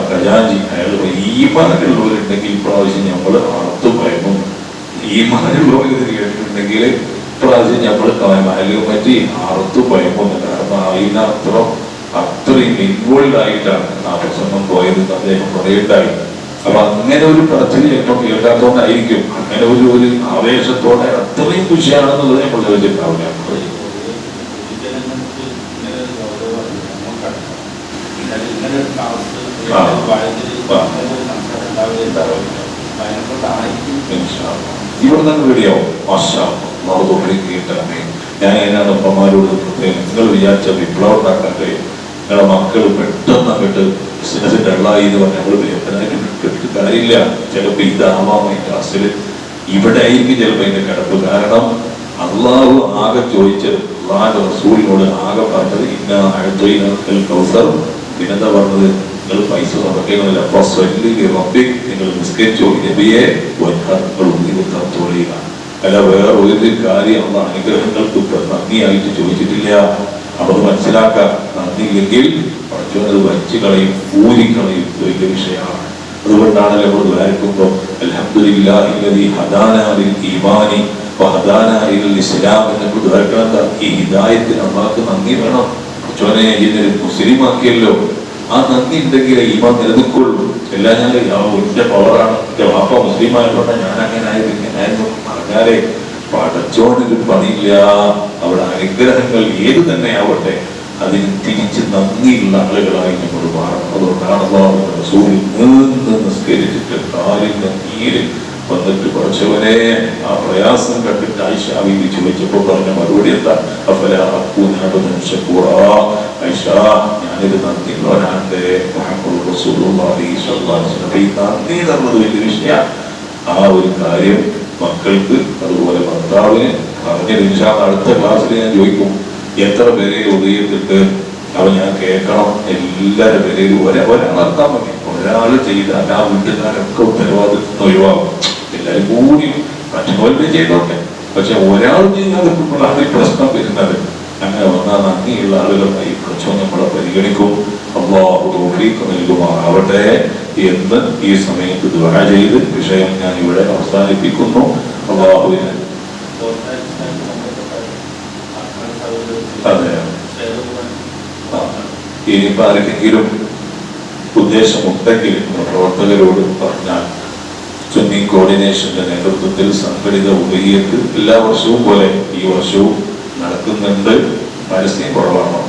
ഖജാൻജി. അയാൾ ഈമാനുള്ളവരുണ്ടെങ്കിൽ ഇപ്രാവശ്യം നമ്മൾ അറുത്തു ഭയമും ഈമാനുള്ളവർ കേട്ടിട്ടുണ്ടെങ്കിൽ ഇപ്രാവശ്യം നമ്മൾ മഹലുമറ്റി അറുത്തു ഭയമുന്നു. കാരണം അത്രയും ഇൻവോൾവ് ആയിട്ടാണ് ആ പ്രസംഗം പോയത് അദ്ദേഹം പറയുണ്ടായി. അപ്പൊ അങ്ങനെ ഒരു പറച്ചിൽ ചിലപ്പോൾ കേൾക്കാത്തോണ്ടായിരിക്കും, അങ്ങനെ ഒരു ആവേശത്തോടെ അത്രയും വിഷയമാണെന്നുള്ളത് നമ്മൾ ചോദിച്ചിട്ടാവില്ല. ഇവിടെ തന്നെ വീഡിയോ കേട്ടേ. ഞാൻ അതിനാണ് ഉപ്പമാരോട് നിങ്ങൾ വിചാരിച്ച വിപ്ലവം ഉണ്ടാക്കാൻ കഴിയും. നിങ്ങളുടെ മക്കൾ പെട്ടെന്ന് അങ്ങോട്ട് ബിസിനസിന്റെ എള്ളായി എന്ന് പറഞ്ഞാൽ നമ്മൾ വേദനായിട്ട് കാര്യമില്ല. ചിലപ്പോ ഇതാവാം ഈ ക്ലാസ്സിൽ ഇവിടെ ആയിരിക്കും ചിലപ്പോ അതിന്റെ കിടപ്പ്. കാരണം അള്ളാഹു ആകെ ചോദിച്ചത് അള്ളാഹുന്റെ റസൂലിനോട് ആകെ പറഞ്ഞത് ഇന്ന അഴുത്തൽ കൗസർ. പിന്നെന്താ പറഞ്ഞത്? നിങ്ങൾ പൈസ നടക്കുകയില്ല. അപ്പൊ റബ്ബി നിങ്ങൾ നിസ്കരിച്ചോ നബിയെ തോളിയുക. അല്ല വേറെ ഒരു കാര്യം അള്ള അനുഗ്രഹങ്ങൾക്ക് നന്ദിയായിട്ട് ചോദിച്ചിട്ടില്ല. അപ്പൊ അത് മനസ്സിലാക്കാം. നന്ദിയില്ലെങ്കിൽ പഠിച്ചത് വച്ച് കളയും, ഊരിക്കളയും. വലിയ വിഷയമാണ്. അതുകൊണ്ടാണല്ലോ നമ്മൾ ദ്വാരക്കുമ്പോൾ അൽഹംദുലില്ലാഹി അല്ലദീ ഹദാനാ ലിൽ ഈമാനി വഹദാനാ ഇലൽ ഇസ്ലാം എന്നൊക്കെ ദ്വാരക്കണം. ഈ ഹിദായത്തിന് അള്ളാഹ്ക്ക് നന്ദി വേണം. പഠിച്ചോനെ ഇതിനൊരു മുസ്ലിം ആക്കിയല്ലോ. ആ നന്ദി ഉണ്ടെങ്കിൽ ഈമാൻ നിലനിൽക്കുള്ളൂ. എല്ലാം ഞാൻ എന്റെ പവറാണ്, എന്റെ വാപ്പ മുസ്ലിം ആയതുകൊണ്ട് ഞാൻ അങ്ങനെ ആയത് ഇങ്ങനെ ആയിരുന്നു പറഞ്ഞാലേ പഠിച്ചോണ്ടൊരു പണിയില്ല. അവിടെ അനുഗ്രഹങ്ങൾ ഏത് തന്നെ ആവട്ടെ അതിന് തിരിച്ച് നന്ദിയുള്ള ആളുകളായി നമ്മൾ മാറണം. അതുകൊണ്ടാണ് റസൂൽ നിന്ന് നിസ്കരിച്ചിട്ട് കാലിന്റെ നീര് വന്നിട്ട് പഠിച്ചവനെ ആ പ്രയാസം കണ്ടിട്ട് ആയിഷ ബീവി ചോദിച്ചപ്പോ പറഞ്ഞ മറുപടി എന്താ? ആയിഷ, ഞാനിത് നന്ദിയുള്ളവനാണ്ട്. മുഹമ്മദ് റസൂലുള്ളാഹി സ്വല്ലല്ലാഹു അലൈഹി വസല്ലം ഈ നന്ദി എന്നുള്ളത് വലിയ വിഷയമാണ്. ആ ഒരു കാര്യം മക്കൾക്ക് അതുപോലെ ഭർത്താവിന് പറഞ്ഞത് ഇൻഷാ അല്ലാഹ് അടുത്ത ക്ലാസ്സിൽ ഞാൻ ചോദിക്കും എത്ര പേരെ ഉദയത്തിട്ട് അവൻ ഞാൻ കേൾക്കണം. എല്ലാവരുടെ പേരെയും ഒരാളെത്താൻ മതി. ഒരാൾ ചെയ്താൽ ആ വീട്ടുകാരൊക്കെ ഉത്തരവാദിത്വം ഒഴിവാകും. എല്ലാവരും കൂടി മറ്റുള്ളവരുടെ ചെയ്തോട്ടെ. പക്ഷെ ഒരാൾ ചെയ്യാതെ പ്രശ്നം വരുന്നത്. അങ്ങനെ വന്നാൽ നന്ദിയുള്ള ആളുകളായി കുറച്ചോ നമ്മളെ പരിഗണിക്കും. അല്ലാഹു തൗഫീഖ് നൽകുമാറാവട്ടെ എന്ന് ഈ സമയത്ത് ദുആ ചെയ്ത് വിഷയം ഞാൻ ഇവിടെ അവസാനിപ്പിക്കുന്നു. അല്ലാഹുവിനെ അതെ ഇനിയിപ്പോ ആർക്കെങ്കിലും ഉദ്ദേശമുണ്ടെങ്കിൽ പ്രവർത്തകരോട് പറഞ്ഞാൽ സുന്നി കോർഡിനേഷന്റെ നേതൃത്വത്തിൽ സംഘടിത ഉദയത്ത് എല്ലാ വർഷവും പോലെ ഈ വർഷവും നടക്കുന്നുണ്ട്. പരസ്യം കുറവാണോ?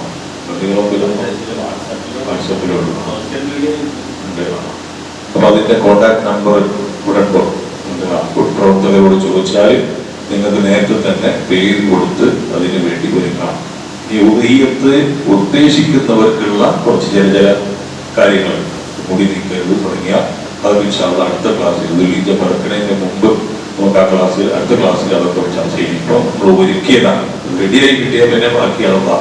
വാട്സാപ്പിലോട്ട് അപ്പൊ അതിന്റെ കോണ്ടാക്ട് നമ്പർ ഉടൻപോ പ്രവർത്തകരോട് ചോദിച്ചാൽ നിങ്ങൾക്ക് നേരത്തെ തന്നെ പേര് കൊടുത്ത് അതിനു വേണ്ടി ഒരുക്കാം. ഈ ഉദയത്ത് ഉദ്ദേശിക്കുന്നവർക്കുള്ള കുറച്ച് ചില കാര്യങ്ങൾ മുടി നീക്കരുത് തുടങ്ങിയ അത് ഇൻഷാല്ലാഹ് അടുത്ത ക്ലാസ്സിൽ ദുൽഹിജ്ജ പറക്കുന്നതിന് മുമ്പ് നമുക്ക് ആ ക്ലാസ്സിൽ അടുത്ത ക്ലാസ്സിൽ അതൊക്കെ ചർച്ച ചെയ്യും. ഇപ്പം നമ്മൾ ഒരുക്കിയതാണ്, റെഡിയായി കിട്ടിയാൽ പിന്നെ ബാക്കി അളവാ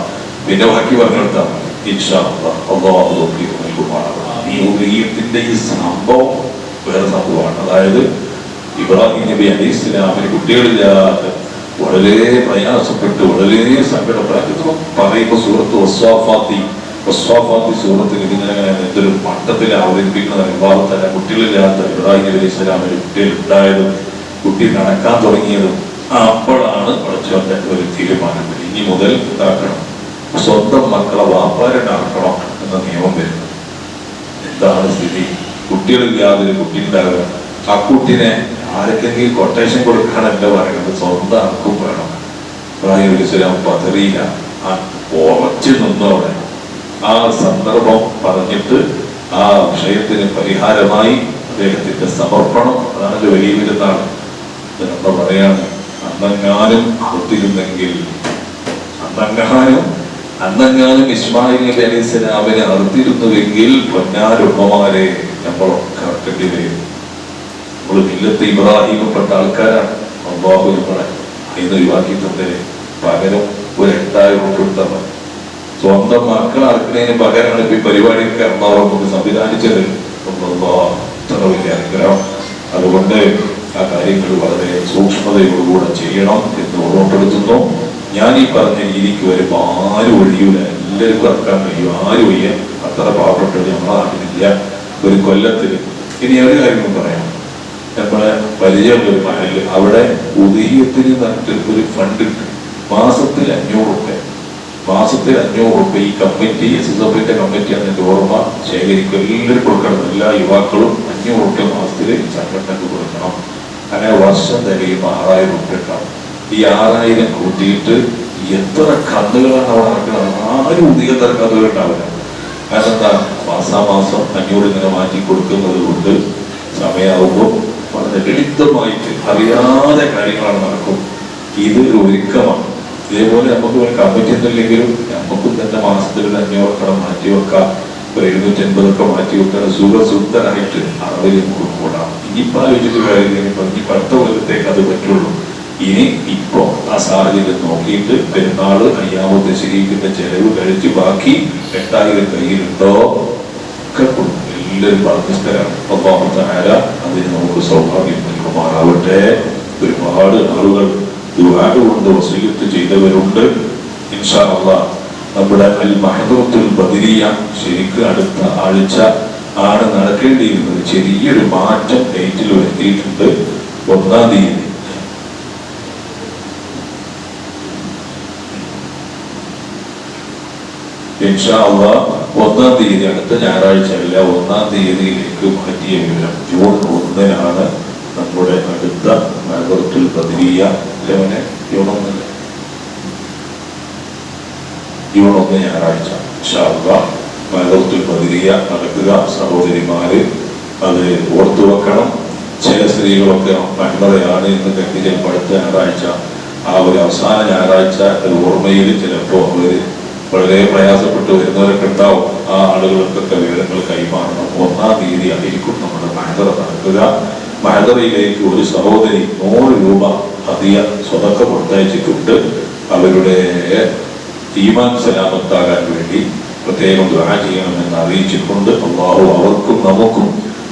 പിന്നെ ബാക്കി പറഞ്ഞെടുത്താൽ മതി. ഇൻഷാല്ലാഹ് അല്ലാഹു തൗഫീഖ് നൽകുമാറാവട്ടെ. ഈ ഉദയത്തിന്റെ ഈ സംഭവം വേറെ സംഭവമാണ്. അതായത് ഇബ്രാഹിം നബി അലൈഹിസ്സലാമിന് കുട്ടികളില്ലാത്ത വളരെ പ്രയാസപ്പെട്ട് വളരെ സങ്കടപ്പെട്ടു പറയുമ്പോൾ സൂറത്ത് വസ്വാഫാത്തി സൂറത്തിൽ ഇതിങ്ങനെ എന്തൊരു മട്ടത്തിൽ അവതരിപ്പിക്കുന്നത് വിവാഹത്തല്ല. കുട്ടികളില്ലാത്ത ഇബ്രാഹിം നബി അലൈഹിസ്സലാമിന് കുട്ടികൾ ഉണ്ടായതും കുട്ടി നടക്കാൻ തുടങ്ങിയതും അപ്പോഴാണ് പഠിച്ചവന്റെ ഒരു തീരുമാനം. ഇനി മുതൽ എന്താക്കണം? സ്വന്തം മക്കളെ വാപ്പാരനാക്കണം എന്ന നിയമം വരുന്നത്. എന്താണ് സ്ഥിതി? കുട്ടികളില്ലാതെ കുട്ടി ഉണ്ടാകുക. ആ കുട്ടിനെ ആർക്കെങ്കിലും കൊട്ടേഷൻ കൊടുക്കാനല്ല പറയുന്നത്, സ്വന്തം ആർക്കും വേണം. ഇബ്രാഹിം അലൈഹിസ്സലാം പതറിയില്ല, ഉറച്ചു നിന്നോടെ ആ സന്ദർഭം പറഞ്ഞിട്ട് ആ വിഷയത്തിന് പരിഹാരമായി അദ്ദേഹത്തിന്റെ സമർപ്പണം. അതാണ് വലിയ വിരുന്നാണ്. എന്താ പറയാണ്? അന്നെങ്ങാനും ഒത്തിരുന്നെങ്കിൽ, അന്നെങ്ങാനും അന്നെങ്ങാനും ഇസ്മായിൽ നബി അലൈഹി സ്വലാമിനെ അറുത്തിരുന്നുവെങ്കിൽ പൊന്നാരുമ്മമാരെ നമ്മളൊക്കെ അറക്കേണ്ടി വരും. നമ്മൾ മില്ലത്ത് ഇബ്രാഹിമപ്പെട്ട ആൾക്കാരാണ്. അല്ലാഹു നമ്മളെ അതിന് ഒഴിവാക്കി തന്നതിന് പകരം ഒരു 8000 രൂപ കൊടുത്താൽ മതി. സ്വന്തം മക്കൾ അറക്കുന്നതിന് പകരമാണ് ഇപ്പൊ ഈ പരിപാടിയൊക്കെ അള്ളാഹു നമുക്ക് സംവിധാനിച്ചത്. അത്ര വലിയ അനുഗ്രഹം. അതുകൊണ്ട് ആ കാര്യങ്ങൾ വളരെ സൂക്ഷ്മതയോടുകൂടെ ചെയ്യണം എന്ന് ഓർമ്മപ്പെടുത്തുന്നു. ഞാൻ ഈ പറഞ്ഞ രീതിക്ക് വരുമ്പോൾ ആരും ഒഴിയൂല, എല്ലാവർക്കും ഇറക്കാൻ കഴിയും. ആരും ഒയ്യ അത്ര പാവപ്പെട്ടത് നമ്മളെ നാട്ടിലില്ല. ഒരു കൊല്ലത്തിൽ ഇനി ഒരു കാര്യങ്ങളും പറയാം. നമ്മളെ പരിചയമുള്ള ഒരു മഹല്, അവിടെ ഉദയത്തിന് നട്ട് ഒരു ഫണ്ട് ഉണ്ട്. മാസത്തിൽ 500 രൂപ. മാസത്തിൽ 500 രൂപ ഈ കമ്മിറ്റി, SSFന്റെ കമ്മിറ്റിയാണ് എൻ്റെ ഓർമ്മ, ശേഖരിക്കും. എല്ലാവരും കൊടുക്കണം. എല്ലാ യുവാക്കളും 500 രൂപ മാസത്തിൽ സംഘടനക്ക് കൊടുക്കണം. അങ്ങനെ വർഷം തികയുമ്പോൾ 6000 രൂപ ഉണ്ടാവും. ഈ 6000 കൂട്ടിയിട്ട് എത്ര കന്നുകളാണ് അവിടെ നടക്കുന്നത്. ആരും ഉദയത്തര കന്നുകൾ ഉണ്ടാവില്ല. കാരണം എന്താ, മാസാമാസം 500 ഇങ്ങനെ മാറ്റി കൊടുക്കുന്നത് കൊണ്ട് സമയമാകുമ്പോൾ വളരെ ലളിതമായിട്ട് അറിയാതെ കാര്യങ്ങളാണ് നടക്കും. ഇത് ഒരു ഒരുക്കമാണ്. ഇതേപോലെ നമുക്ക് ഒരു കമ്മിറ്റി ഒന്നുമില്ലെങ്കിലും നമുക്കും തന്നെ മാസത്തിൽ ഒരു 500 മാറ്റി വെക്കാം. ഒരു 750 മാറ്റി വെക്കാൻ സുഖസുന്ദരായിട്ട് അളവിൽ നമുക്ക് കൂടാം. ഇനിയിപ്പോൾ ആലോചിച്ചിട്ട് കാര്യമില്ല. ഇനിയിപ്പോൾ അടുത്ത കൊല്ലത്തേക്ക് അത് പറ്റുള്ളൂ. ഇനി ഇപ്പൊ ആ സാഹചര്യം നോക്കിയിട്ട് പെരുന്നാള് അയ്യാമത്തെ ശരീരത്തിന്റെ ചെലവ് കഴിച്ച് ബാക്കി 8000 കയ്യിലുണ്ടോ ഒക്കെ കൊടുക്കും. എല്ലാവരും ബാധ്യസ്ഥരാണ്. അല്ലാഹു തആല അതിന് നമുക്ക് സൗഭാഗ്യം നൽകുമാറാവട്ടെ. ഒരുപാട് ആളുകൾ ദുആ കൊണ്ട് വസിയത്ത് ചെയ്തവരുണ്ട്. ഇൻഷാ അല്ലാഹ് നമ്മുടെ അൽ മഹദറത്തുൽ ബദരിയ ശരിക്കും അടുത്ത ആഴ്ച ആണ് നടക്കേണ്ടിയിരുന്നത്. ചെറിയൊരു മാറ്റം ഡേറ്റിൽ വരുത്തിയിട്ടുണ്ട്. 1-ാം തീയതി ഇൻഷാ അല്ലാഹ് 1-ാം തീയതി, അടുത്ത ഞായറാഴ്ച അല്ല, 1-ാം തീയതിയിലേക്ക് മാറ്റിയ വിവരം. ജൂൺ 1-നാണ് നമ്മുടെ അടുത്ത മഹദറത്തുൽ ബദരിയ. ജൂൺ 1 ഞായറാഴ്ച ഇൻഷാ അല്ലാഹ് മഹദറത്തുൽ ബദരിയ നടക്കുക. സഹോദരിമാര് അത് ഓർത്തു വെക്കണം. ചില സ്ത്രീകളൊക്കെ മഹദറയാണ് എന്ന് കരുതി ചിലപ്പോൾ അടുത്ത ഞായറാഴ്ച, ആ ഒരു അവസാന ഞായറാഴ്ച ഒരു ഓർമ്മയിൽ ചിലപ്പോൾ അവര് വളരെ പ്രയാസപ്പെട്ട് വരുന്നവരൊക്കെ ഉണ്ടാവും. ആ ആളുകൾക്കൊക്കെ വിവരങ്ങൾ കൈമാറണം. 1-ാം തീയതി ആയിരിക്കും നമ്മുടെ മഹദറ നടക്കുക. മഹദറയിലേക്ക് ഒരു സഹോദരി 100 രൂപ ഹദിയ സ്വതക്ക കൊടുത്തയച്ചിട്ടുണ്ട്. അവരുടെ ഈമാൻ സലാമത്താകാൻ വേണ്ടി പ്രത്യേകം ദുആ ചെയ്യണമെന്ന് അറിയിച്ചിട്ടുണ്ട്. അല്ലാഹു അവർക്കും നമുക്കും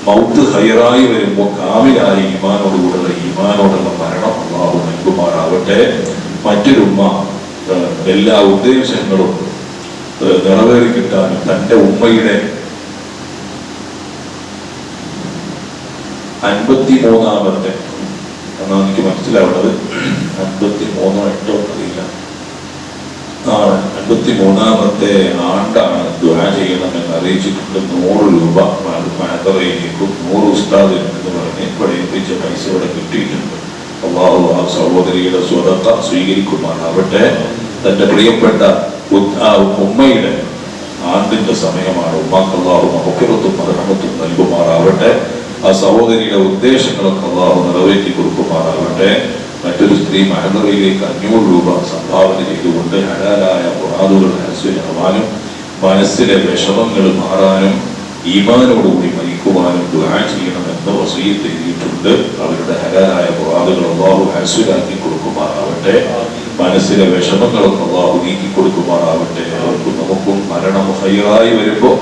മൗത്ത് ഹൈറായി വരുമ്പോൾ കാമിലായ ഈമാനോടുള്ള മരണം അല്ലാഹു നൽകുമാറാവട്ടെ. മറ്റൊരു ഉമ്മ എല്ലാ ഉദ്ദേശങ്ങളും നിറവേറി കിട്ടാനും തൻ്റെ ഉമ്മയുടെ 53-ാമത്തെ എന്നാണ് എനിക്ക് മനസ്സിലാവുന്നത്, 53-8 അറിയില്ല, 53-ാമത്തെ ആണ്ടാണ് ദുആ ചെയ്യണമെന്ന് അറിയിച്ചിട്ടുണ്ട്. 100 രൂപ മഹദറയിലേക്കും 100 ഉസ്താദിനും എന്ന് പറഞ്ഞ് പഠിപ്പിച്ച പൈസ ഇവിടെ കിട്ടിയിട്ടുണ്ട്. അല്ലാഹു ആ സഹോദരിയുടെ സ്വതത്ത സ്വീകരിക്കുമാറാവട്ടെ. തന്റെ പ്രിയപ്പെട്ട ഉമ്മയുടെ ആണ്ടിന്റെ സമയമാണ്. ഉമ്മാക്ക് അല്ലാഹു മഗ്ഫിറത്തും മർഹമത്തും നൽകുമാറാവട്ടെ. ആ സഹോദരിയുടെ ഉദ്ദേശങ്ങളൊക്കെ അല്ലാഹു നിറവേറ്റി കൊടുക്കുമാറാവട്ടെ. മറ്റൊരു സ്ത്രീ മഹദറയിലേക്ക് 500 രൂപ സംഭാവന ചെയ്തുകൊണ്ട് ഹലാലായ മുറാദുകൾ ഹാസിലാവാനും മനസ്സിലെ വിഷമങ്ങൾ മാറാനും ഈമാനോടുകൂടി മരിക്കുവാനും ദുആ ചെയ്യണമെന്ന് വസിയത്ത് എഴുതിയിട്ടുണ്ട്. അവരുടെ ഹലാലായ മുറാദുകൾ അല്ലാഹു ഹാസിലാക്കി കൊടുക്കുമാറാവട്ടെ. മനസ്സിലെ വിഷമങ്ങളൊക്കെ അല്ലാഹു നീക്കി കൊടുക്കുമാറാവട്ടെ. അവർക്കും നമുക്കും മരണം ഹൈറായി വരുമ്പോൾ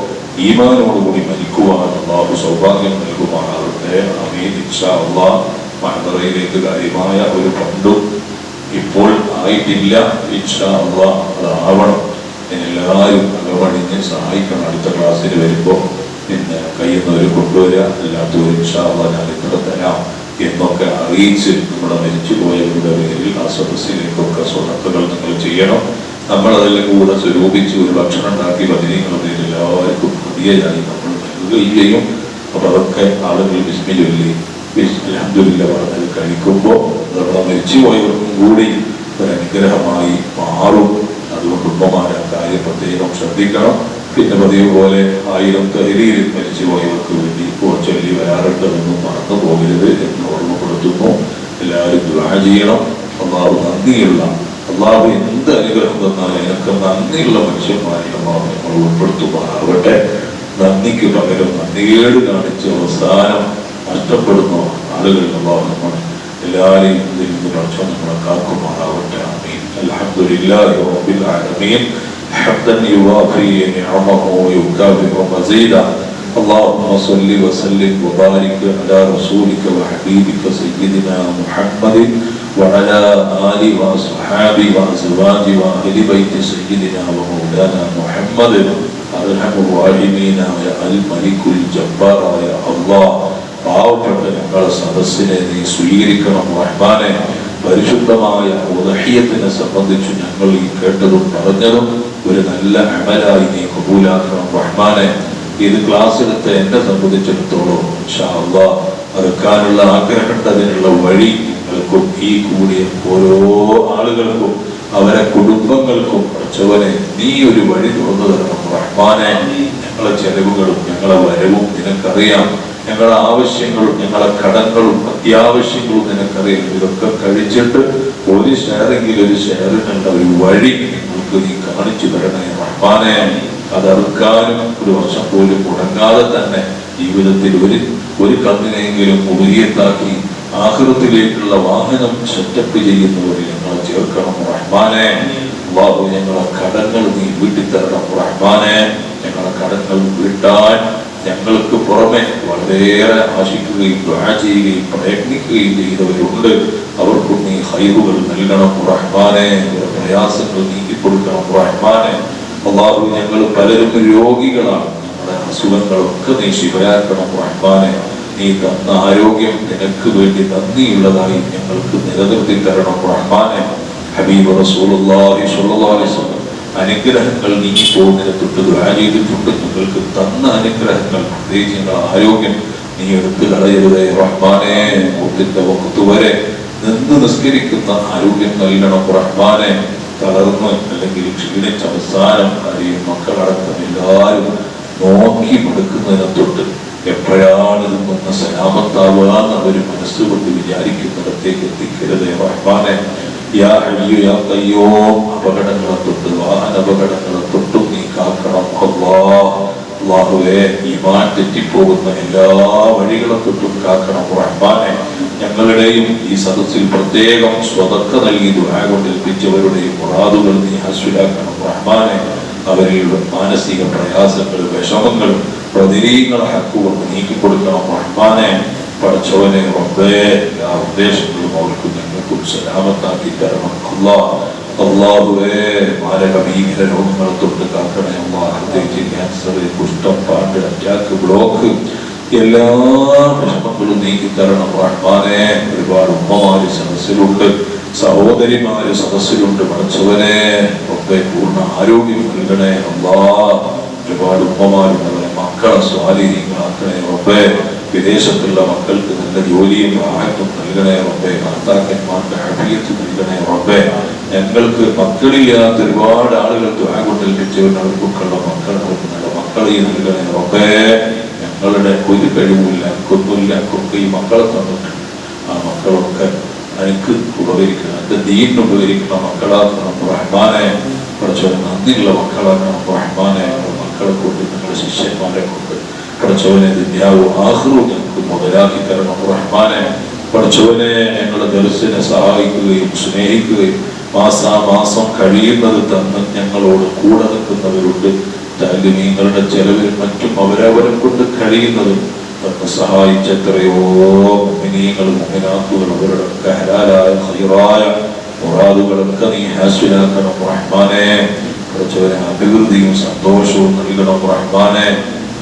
ഈമാനോടുകൂടി മരിക്കുവാൻ അല്ലാഹു സൗഭാഗ്യം നൽകുമാറാവട്ടെ. ആമീൻ. ഇൻഷാ അല്ലാഹ് മഹദറയിലേക്ക് കാര്യമായ ഒരു ഫണ്ടും ഇപ്പോൾ ആയിട്ടില്ല. ഇൻഷാ അല്ലാഹ് അതാവണം. എല്ലാവരും അകമണിഞ്ഞ് സഹായിക്കണം. അടുത്ത ക്ലാസ്സിന് വരുമ്പോൾ പിന്നെ കയ്യുന്നവർ കൊണ്ടുവരിക, അല്ലാത്തവർ ഇൻഷാ അല്ലാഹ് ഞാൻ ഇത്ര തരാം എന്നൊക്കെ അറിയിച്ച് നമ്മുടെ മരിച്ചുപോയവരുടെ പേരിൽ ആ സദസ്സിലേക്കൊക്കെ സ്വതക്കകൾ നിങ്ങൾ ചെയ്യണം. നമ്മളതെല്ലാം കൂടെ സ്വരൂപിച്ച് ഒരു ഭക്ഷണം ഉണ്ടാക്കി ബദരീങ്ങളുടെ പേരിൽ എല്ലാവർക്കും ഹദിയയായി നമ്മൾ നൽകുകയും അപ്പൊ അതൊക്കെ ആളുകൾ ബിസ്മി ചൊല്ലി അൽഹംദുലില്ലാഹ് പറഞ്ഞത് കഴിക്കുമ്പോൾ നമ്മുടെ മരിച്ചുപോയവർക്കും കൂടി ഒരു അനുഗ്രഹമായി മാറും. അതുകൊണ്ട് ഉമ്മമാരെ കാര്യം പ്രത്യേകം ശ്രദ്ധിക്കണം. പിന്നെ പതിവ് പോലെ 1000 തഹ്‌ലീൽ മരിച്ചുപോയവർക്ക് വേണ്ടി ചൊല്ലി വരാറുണ്ടെന്നും മറന്നു പോകരുത് എന്ന് ഓർമ്മപ്പെടുത്തുന്നു. എല്ലാവരും ദുആ ചെയ്യണം. അല്ലാഹു നന്ദിയുള്ള അള്ളാഹു എന്ത് അനുഗ്രഹം തന്നാലും അതിനൊക്കെ നന്ദിയുള്ള മനുഷ്യന്മാരിൽ അള്ളാഹു നമ്മൾ ഉൾപ്പെടുത്തുമാറാവട്ടെ. നന്ദിക്ക് പകരം നന്ദികേട് കാണിച്ച് അവസാനം നഷ്ടപ്പെടുന്ന ആളുകൾ അള്ളാഹു നമ്മൾ എല്ലാവരെയും ഇതിൽ നിന്ന് പഠിച്ചോ നമ്മളെ കാക്കുമാറാവട്ടെ. ആമീൻ. അൽഹംദുലില്ലാഹി റബ്ബിൽ ആലമീൻ. حمدا يوافي نعمه ويكافئ مزيدا. اللهم صل وسلم وبارك على رسولك وحبيبك سيدنا محمد وعلى آله وأصحابه وأزواجه وأهل بيت سيدنا ومولانا محمد أرحم الراحمين يا الملك الجبار يا الله. പാവപ്പെട്ട ഞങ്ങളുടെ സദസ്സിനെ നീ സ്വീകരിക്കണം റഹ്മാനെ. പരിശുദ്ധമായ ഉദഹിയത്തിനെ സംബന്ധിച്ച് ഞങ്ങൾ ഈ കേട്ടതും പറഞ്ഞതും ഒരു നല്ല അമലായി നീ കബൂലാക്കണം റഹ്മാനെ. ഇത് ക്ലാസ് എടുത്ത് എന്നെ സംബന്ധിച്ചിടത്തോളം ഇൻഷാ അല്ലാഹ് അറക്കാനുള്ള ആഗ്രഹമുണ്ടതിനുള്ള വഴി ഞങ്ങൾക്കും ഈ കൂടിയ ഓരോ ആളുകൾക്കും അവരെ കുടുംബങ്ങൾക്കും പഠിച്ചവനെ നീ ഒരു വഴി തുറന്നു തരണം റഹ്മാനെ. ഞങ്ങളെ ചെലവുകളും ഞങ്ങളെ വരവും നിനക്കറിയാം, ഞങ്ങളുടെ ആവശ്യങ്ങളും ഞങ്ങളെ കടങ്ങളും അത്യാവശ്യങ്ങളും നിനക്കറിയാം. ഇതൊക്കെ കഴിച്ചിട്ട് ഒരു ഷെയറെങ്കിലും ഒരു ഷെയറിനുള്ള ഒരു വഴി ഞങ്ങൾക്ക് നീ കാണിച്ചു തരണേ റഹ്മാനെ. അതറുക്കാനും ഒരു വർഷം പോലും മുടങ്ങാതെ തന്നെ ജീവിതത്തിൽ ഒരു കണ്ണിനെങ്കിലും ഉദയത്താക്കി ആഖിറത്തിലേക്കുള്ള വാഹനം സെറ്റപ്പ് ചെയ്യുന്നവരിൽ ഞങ്ങളെ ചേർക്കണം റഹ്മാനെ. അല്ലാഹു ഞങ്ങളെ കടങ്ങൾ നീ വീട്ടിത്തരണം റഹ്മാനെ. ഞങ്ങളെ കടങ്ങൾ വീട്ടാൻ ഞങ്ങൾക്ക് പുറമെ വളരെയേറെ ആശിക്കുകയും ദുആ ചെയ്യുകയും പ്രയത്നിക്കുകയും ചെയ്തവരുണ്ട്. അവർക്കും നീ ഖൈറുകൾ നൽകണം റഹ്മാനെ. പ്രയാസങ്ങൾ നീക്കിക്കൊടുക്കണം റഹ്മാനെ. അല്ലാഹു ഞങ്ങൾ പലരും രോഗികളാണ്, ഞങ്ങളുടെ അസുഖങ്ങളൊക്കെ നീ ശിവയാക്കണം റഹ്മാനെ. നീ തന്ന ആരോഗ്യം നിനക്ക് വേണ്ടി നന്ദിയുള്ളതായി ഞങ്ങൾക്ക് നിലനിർത്തി തരണം റഹ്മാനെ. ഹബീബ് റസൂലുള്ളാഹി സ്വല്ലല്ലാഹു അലൈഹി വസല്ലം അനുഗ്രഹങ്ങൾ നീങ്ങി പോകുന്നതിനെ തൊട്ട് ദുആ ചെയ്തിട്ടുണ്ട്. ഞങ്ങൾക്ക് തന്ന അനുഗ്രഹങ്ങൾ പ്രത്യേകിച്ച് ഞങ്ങളുടെ ആരോഗ്യം നീ എടുത്തു കളയരുതേ റഹ്മാനെ. മുത്തിന്റെ വഖ്ത് വരെ നിന്ന് നിസ്കരിക്കുന്ന ആരോഗ്യം നൽകണം റഹ്മാനെ. തളർന്ന് അല്ലെങ്കിൽ ക്ഷീണിച്ച അവസാനം അറിയും മക്കളടക്കം എല്ലാവരും നോക്കി മടുക്കുന്നതിനെ തൊട്ട് എപ്പോഴാണ് ഇത് നിന്ന് സലാമത്താവാന്ന് അവർ മനസ്സുകൊണ്ട് വിചാരിക്കുന്നിടത്തേക്ക് എത്തിക്കരുതേ റഹ്മാനെ. യാ ഹയ്യു യാ ഖയ്യൂം അപകടങ്ങളെ തൊട്ട് വാഹനാപകടങ്ങളെ തൊട്ടും നീ കാക്കണം അല്ലാഹുവേ. ഈമാൻ തെറ്റിപ്പോകുന്ന എല്ലാ വഴികളെ തൊട്ടും കാക്കണം റഹ്മാനെ. ഞങ്ങളുടെയും ഈ സദസ്സിൽ പ്രത്യേകം സ്വതക്ക നൽകി ദുആ കൊണ്ട് ഏൽപ്പിച്ചവരുടെയും മുറാദുകൾ നീ ഹാസ്യലാക്കണം റഹ്മാനെ. അവരിൽ മാനസിക പ്രയാസങ്ങൾ വിഷമങ്ങൾ പ്രതിരീങ്ങളെ ഹക്കുകൊണ്ട് നീക്കിക്കൊടുക്കണം റഹ്മാനെ. പഠിച്ചവനെ റബ്ബേ എല്ലാ ഉദ്ദേശങ്ങളും അവർക്ക് ഞങ്ങൾക്കും സലാമത്താക്കി തരണം അല്ലാഹുവേ. മാരക ഭീകര രോഗങ്ങളെ തൊട്ട് കാക്കണേ അല്ലാഹ്. പ്രത്യേകിച്ച് ക്യാൻസർ, കുഷ്ഠം, പാണ്ട്, അറ്റാക്ക്, ബ്ലോക്ക് എല്ലാ വിഷമങ്ങളും നീക്കി തരണം റഹ്മാനെ. ഒരുപാട് ഉമ്മമാര് സദസ്സിലുണ്ട്, സഹോദരിമാര് സദസ്സിലുണ്ട്. പഠിച്ചവനെ റബ്ബേ പൂർണ്ണ ആരോഗ്യം നൽകണേ അല്ലാഹ്. ഒരുപാട് ഉമ്മമാരുണ്ട്, അവരെ മക്കളെ സ്വാധീനങ്ങളാക്കണേ റബ്ബേ. വിദേശത്തുള്ള മക്കൾക്ക് നല്ല ജോലിയും ആഹത്തും നൽകണേ റബ്ബേ. ഭർത്താക്കന്മാർക്ക് ആഫിയത്ത് നൽകണേ റബ്ബേ. ഞങ്ങൾക്ക് മക്കളില്ലാത്ത ഒരുപാട് ആളുകൾ ദുആ കൊണ്ട് ഏൽപ്പിച്ചവർ അവർക്കൊക്കെയുള്ള മക്കൾ അവർക്ക് നല്ല മക്കളെ നൽകണേ റബ്ബേ. ഞങ്ങളുടെ ഒരു കഴിവില്ല, കൊന്നില്ല, ഒക്കെ ഈ മക്കളെ തന്നിട്ടുണ്ട്. ആ മക്കളൊക്കെ എനിക്ക് ഉപകരിക്കണം, എൻ്റെ ദീനിന് ഉപകരിക്കുന്ന മക്കളാക്കണം റഹ്മാനെ. പഠിച്ചവൻ നന്ദിയുള്ള മക്കളാക്കണം റഹ്മാനെ. മക്കളെ കൊണ്ട് നിങ്ങളുടെ ശിഷ്യന്മാരെ കൊണ്ട് പഠിച്ചവനെ ദുനിയാവും ആഖിറവും ഞങ്ങൾക്ക് മുതലാക്കി തരണം റഹ്മാനെ. പഠിച്ചവനെ ഞങ്ങളുടെ ദർസിനെ സഹായിക്കുകയും സ്നേഹിക്കുകയും മാസാമാസം കഴിയുന്നത് തന്ന് ഞങ്ങളോട് കൂടെ നിൽക്കുന്നവരുണ്ട്. താലിമീങ്ങളുടെ ചെലവിൽ മറ്റും അവരവരെ കൊണ്ട് കഴിയുന്നതും തന്ന് സഹായിച്ച എത്രയോ മുഅ്മിനീങ്ങളും മുഅ്മിനാത്തുകളും അവരുടെ ഹലാലായ ഖൈറായ മുറാദുകളൊക്കെ നീ ഹാസിലാക്കണം റഹ്മാനെ. പഠിച്ചവനെ അഭിവൃദ്ധിയും സന്തോഷവും നൽകണം റഹ്മാനെ.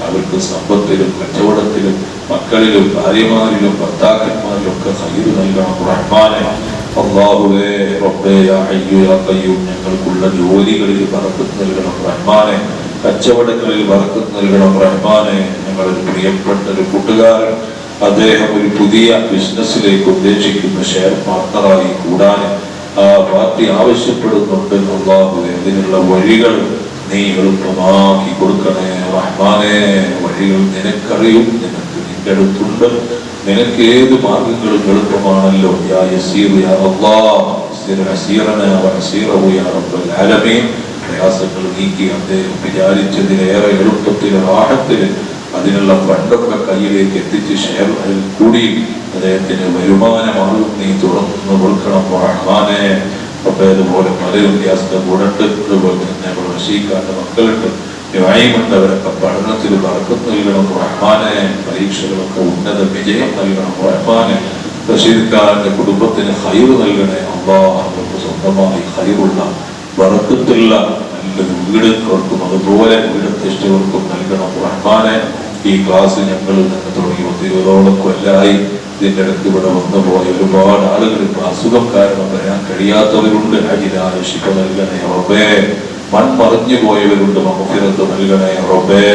അവർക്ക് സമ്പത്തിലും കച്ചവടത്തിലും മക്കളിലും ഭാര്യമാരിലും ഭർത്താക്കന്മാരിലും ഒക്കെ ഖൈറ് നൽകണം റഹ്മാനെ. അല്ലാഹുവേ റബ്ബേ യാ ഹയ്യു യാ ഖയ്യൂം ഞങ്ങൾക്കുള്ള ജോലികളിൽ ബറക്കത്ത് നൽകണം റഹ്മാനെ. കച്ചവടങ്ങളിൽ ബറക്കത്ത് നൽകണം റഹ്മാനെ. ഞങ്ങളൊരു പ്രിയപ്പെട്ട ഒരു കൂട്ടുകാരൻ, അദ്ദേഹം ഒരു പുതിയ ബിസിനസ്സിലേക്ക് ഉദ്ദേശിക്കുന്ന ഷെയർ പാർട്ണറായി കൂടാൻ ആ പാർട്ടി ആവശ്യപ്പെടുന്നുണ്ട്. അല്ലാഹുവേ അതിനുള്ള വഴികൾ നീ എളുപ്പമാക്കി കൊടുക്കണേ റഹ്മാനെ. വഴികൾ നിനക്കറിയും, നിനക്ക് നിന്റെ അടുത്തുണ്ട്. നിനക്ക് ഏത് മാർഗങ്ങളും എളുപ്പമാണല്ലോ. യാ യസീർ യാ അല്ലാഹ് واغفر عسيرنا وعسيره يا رب العالمين. പ്രയാസങ്ങൾ നീക്കി അദ്ദേഹം വിചാരിച്ചതിലേറെ എളുപ്പത്തിൽ റാഹത്തിൽ അതിനുള്ള ഫണ്ടൊക്കെ കയ്യിലേക്ക് എത്തിച്ച് ഷെയർ കൂടി അദ്ദേഹത്തിന് വരുമാനമാകും നീ തുറന്നു കൊടുക്കണം റഹ്മാനെ. അപ്പൊ അതുപോലെ പലരും ഗ്യാസിന്റെ ഗുണുണ്ട്, അതുപോലെ തന്നെ റഷീഖാന്റെ മക്കളുണ്ട്, അവരൊക്കെ പഠനത്തിൽ വർക്കം നൽകണം റഹ്മാനെ. പരീക്ഷകളൊക്കെ ഉന്നത വിജയം നൽകണം റഹ്മാനെ. റഷീദ് ഖാന്റെ കുടുംബത്തിന് ഹൈറ് നൽകണേ അല്ലാഹ്. അവർക്ക് സ്വന്തമായി ഹൈറുള്ള ബറക്കത്തുള്ള നല്ലൊരു വീട് കൊടുക്കും, അതുപോലെ വീടെത്തിഷ്ടവർക്കും നൽകണം റഹ്മാനെ. ഈ ക്ലാസ് ഞങ്ങൾ നിന്ന് തുടങ്ങി 20ഓളം കൊല്ലായി. ഇതിൻ്റെ ഇടയ്ക്ക് ഇവിടെ വന്നുപോയ ഒരുപാട് ആളുകൾ അസുഖം കാരണം വരാൻ കഴിയാത്തവരുണ്ട്. അജിലായ ശിഫ നൽകണേ റബ്ബേ. മൺമറിഞ്ഞു പോയവരുണ്ട്, മഗ്ഫിറത്ത് നൽകണേ റബ്ബേ.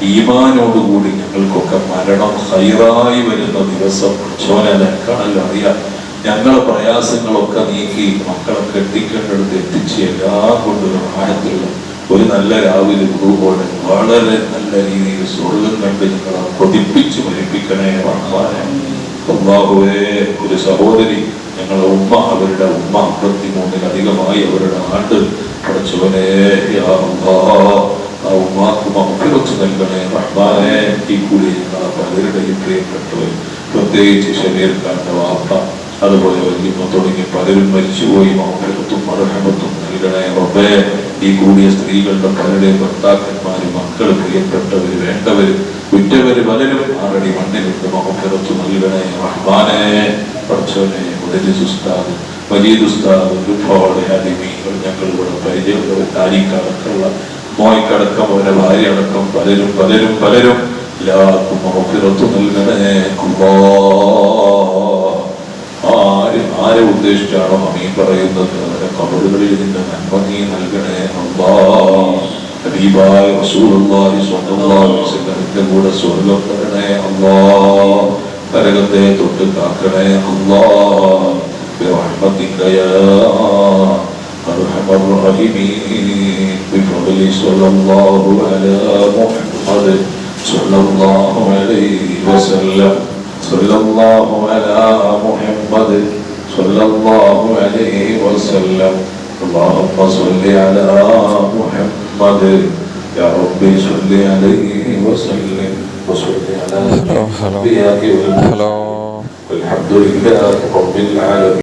ഈമാനോടുകൂടി ഞങ്ങൾക്കൊക്കെ മരണം ഹൈറായി വരുന്ന ദിവസം നിനക്കാണല്ലോ അറിയാം. ഞങ്ങളെ പ്രയാസങ്ങളൊക്കെ നീക്കി മക്കളെ കെട്ടിക്കേണ്ടടുത്ത് എത്തിച്ച് എല്ലാം കൊണ്ടും ആഴത്തിലുള്ള ഒരു നല്ല രാവിലെ പോലെ വളരെ നല്ല രീതിയിൽ സ്വർഗം കണ്ട് ഞങ്ങളെ കൊതിപ്പിച്ച് മരിപ്പിക്കണേ റഹ്മാനെ. അല്ലാഹുവേ, ഒരു സഹോദരി ഞങ്ങളെ ഉമ്മ, അവരുടെ ഉമ്മ 53-ലധികമായി അവരുടെ ആണ്ട് പഠിച്ചവനെ ആ ഉമ്മാക്ക് മഗ്ഫിറത്ത് നൽകണേ റഹ്മാനെ. ഈ കൂടി ഞങ്ങളെ പലരുടെയും പ്രിയപ്പെട്ടവർ, പ്രത്യേകിച്ച് ഷമീർ ഖാന്റെ വാപ്പ, അതുപോലെ വലിയ തുടങ്ങി പലരും മരിച്ചുപോയി. മഗ്ഫിറത്തും മർഹമത്തും നൽകണേ റബ്ബേ. ഈ കൂടിയ സ്ത്രീകളുടെ പലരുടെയും ഭർത്താക്കന്മാര്, മക്കള്, പ്രിയപ്പെട്ടവര്, വേണ്ടവര്, ഉറ്റവര് പലരും ആറടി മണ്ണിലുണ്ട്. മഗ്ഫിറത്ത് നൽകണേ റഹ്മാനെ. പഠിച്ചവനെ മുദരിസ് ഉസ്താദ്, മജീദ് ഉസ്താദ്, ഒരുപാട് ആലിമീങ്ങൾ ഞങ്ങളിവിടെ പരിചയമുള്ള താരീഖടക്കമുള്ള മോയ്ക്കടക്കം അവരുടെ ഭാര്യ അടക്കം പലരും പലരും പലരും എല്ലാവർക്കും മഗ്ഫിറത്ത് നൽകണേ അല്ലാഹ്. ആരെ ഉദ്ദേശിച്ചാണോ അമീൻ പറയുന്നത് അവരുടെ ഖബറുകളിൽ നിന്റെ നന്മ നീ നൽകണേ അല്ലാഹ്. ഹബീബായ റസൂലുള്ളാഹി സ്വല്ലല്ലാഹു അലൈഹി വസല്ലമിന്റെ കൂടെ സ്വർഗ്ഗം തരണേ അല്ലാഹ്. നരകത്തെ തൊട്ട് കാക്കണേ അല്ലാഹ്. ബിറഹ്മതിക യാ അർഹമർ റഹീമീൻ. ബിഫദ്ലി സ്വല്ലല്ലാഹു അലാ മുഹമ്മദ് സ്വല്ലല്ലാഹു അലൈഹി വസല്ലം. സ്വല്ലല്ലാഹു അലാ മുഹമ്മദ് സ്വല്ലല്ലാഹു അലൈഹി വസല്ലം. اللهم صل على محمد يا ربي صل عليه وسلم وصل على الأنبياء والمرسلين والحمد لله رب العالمين.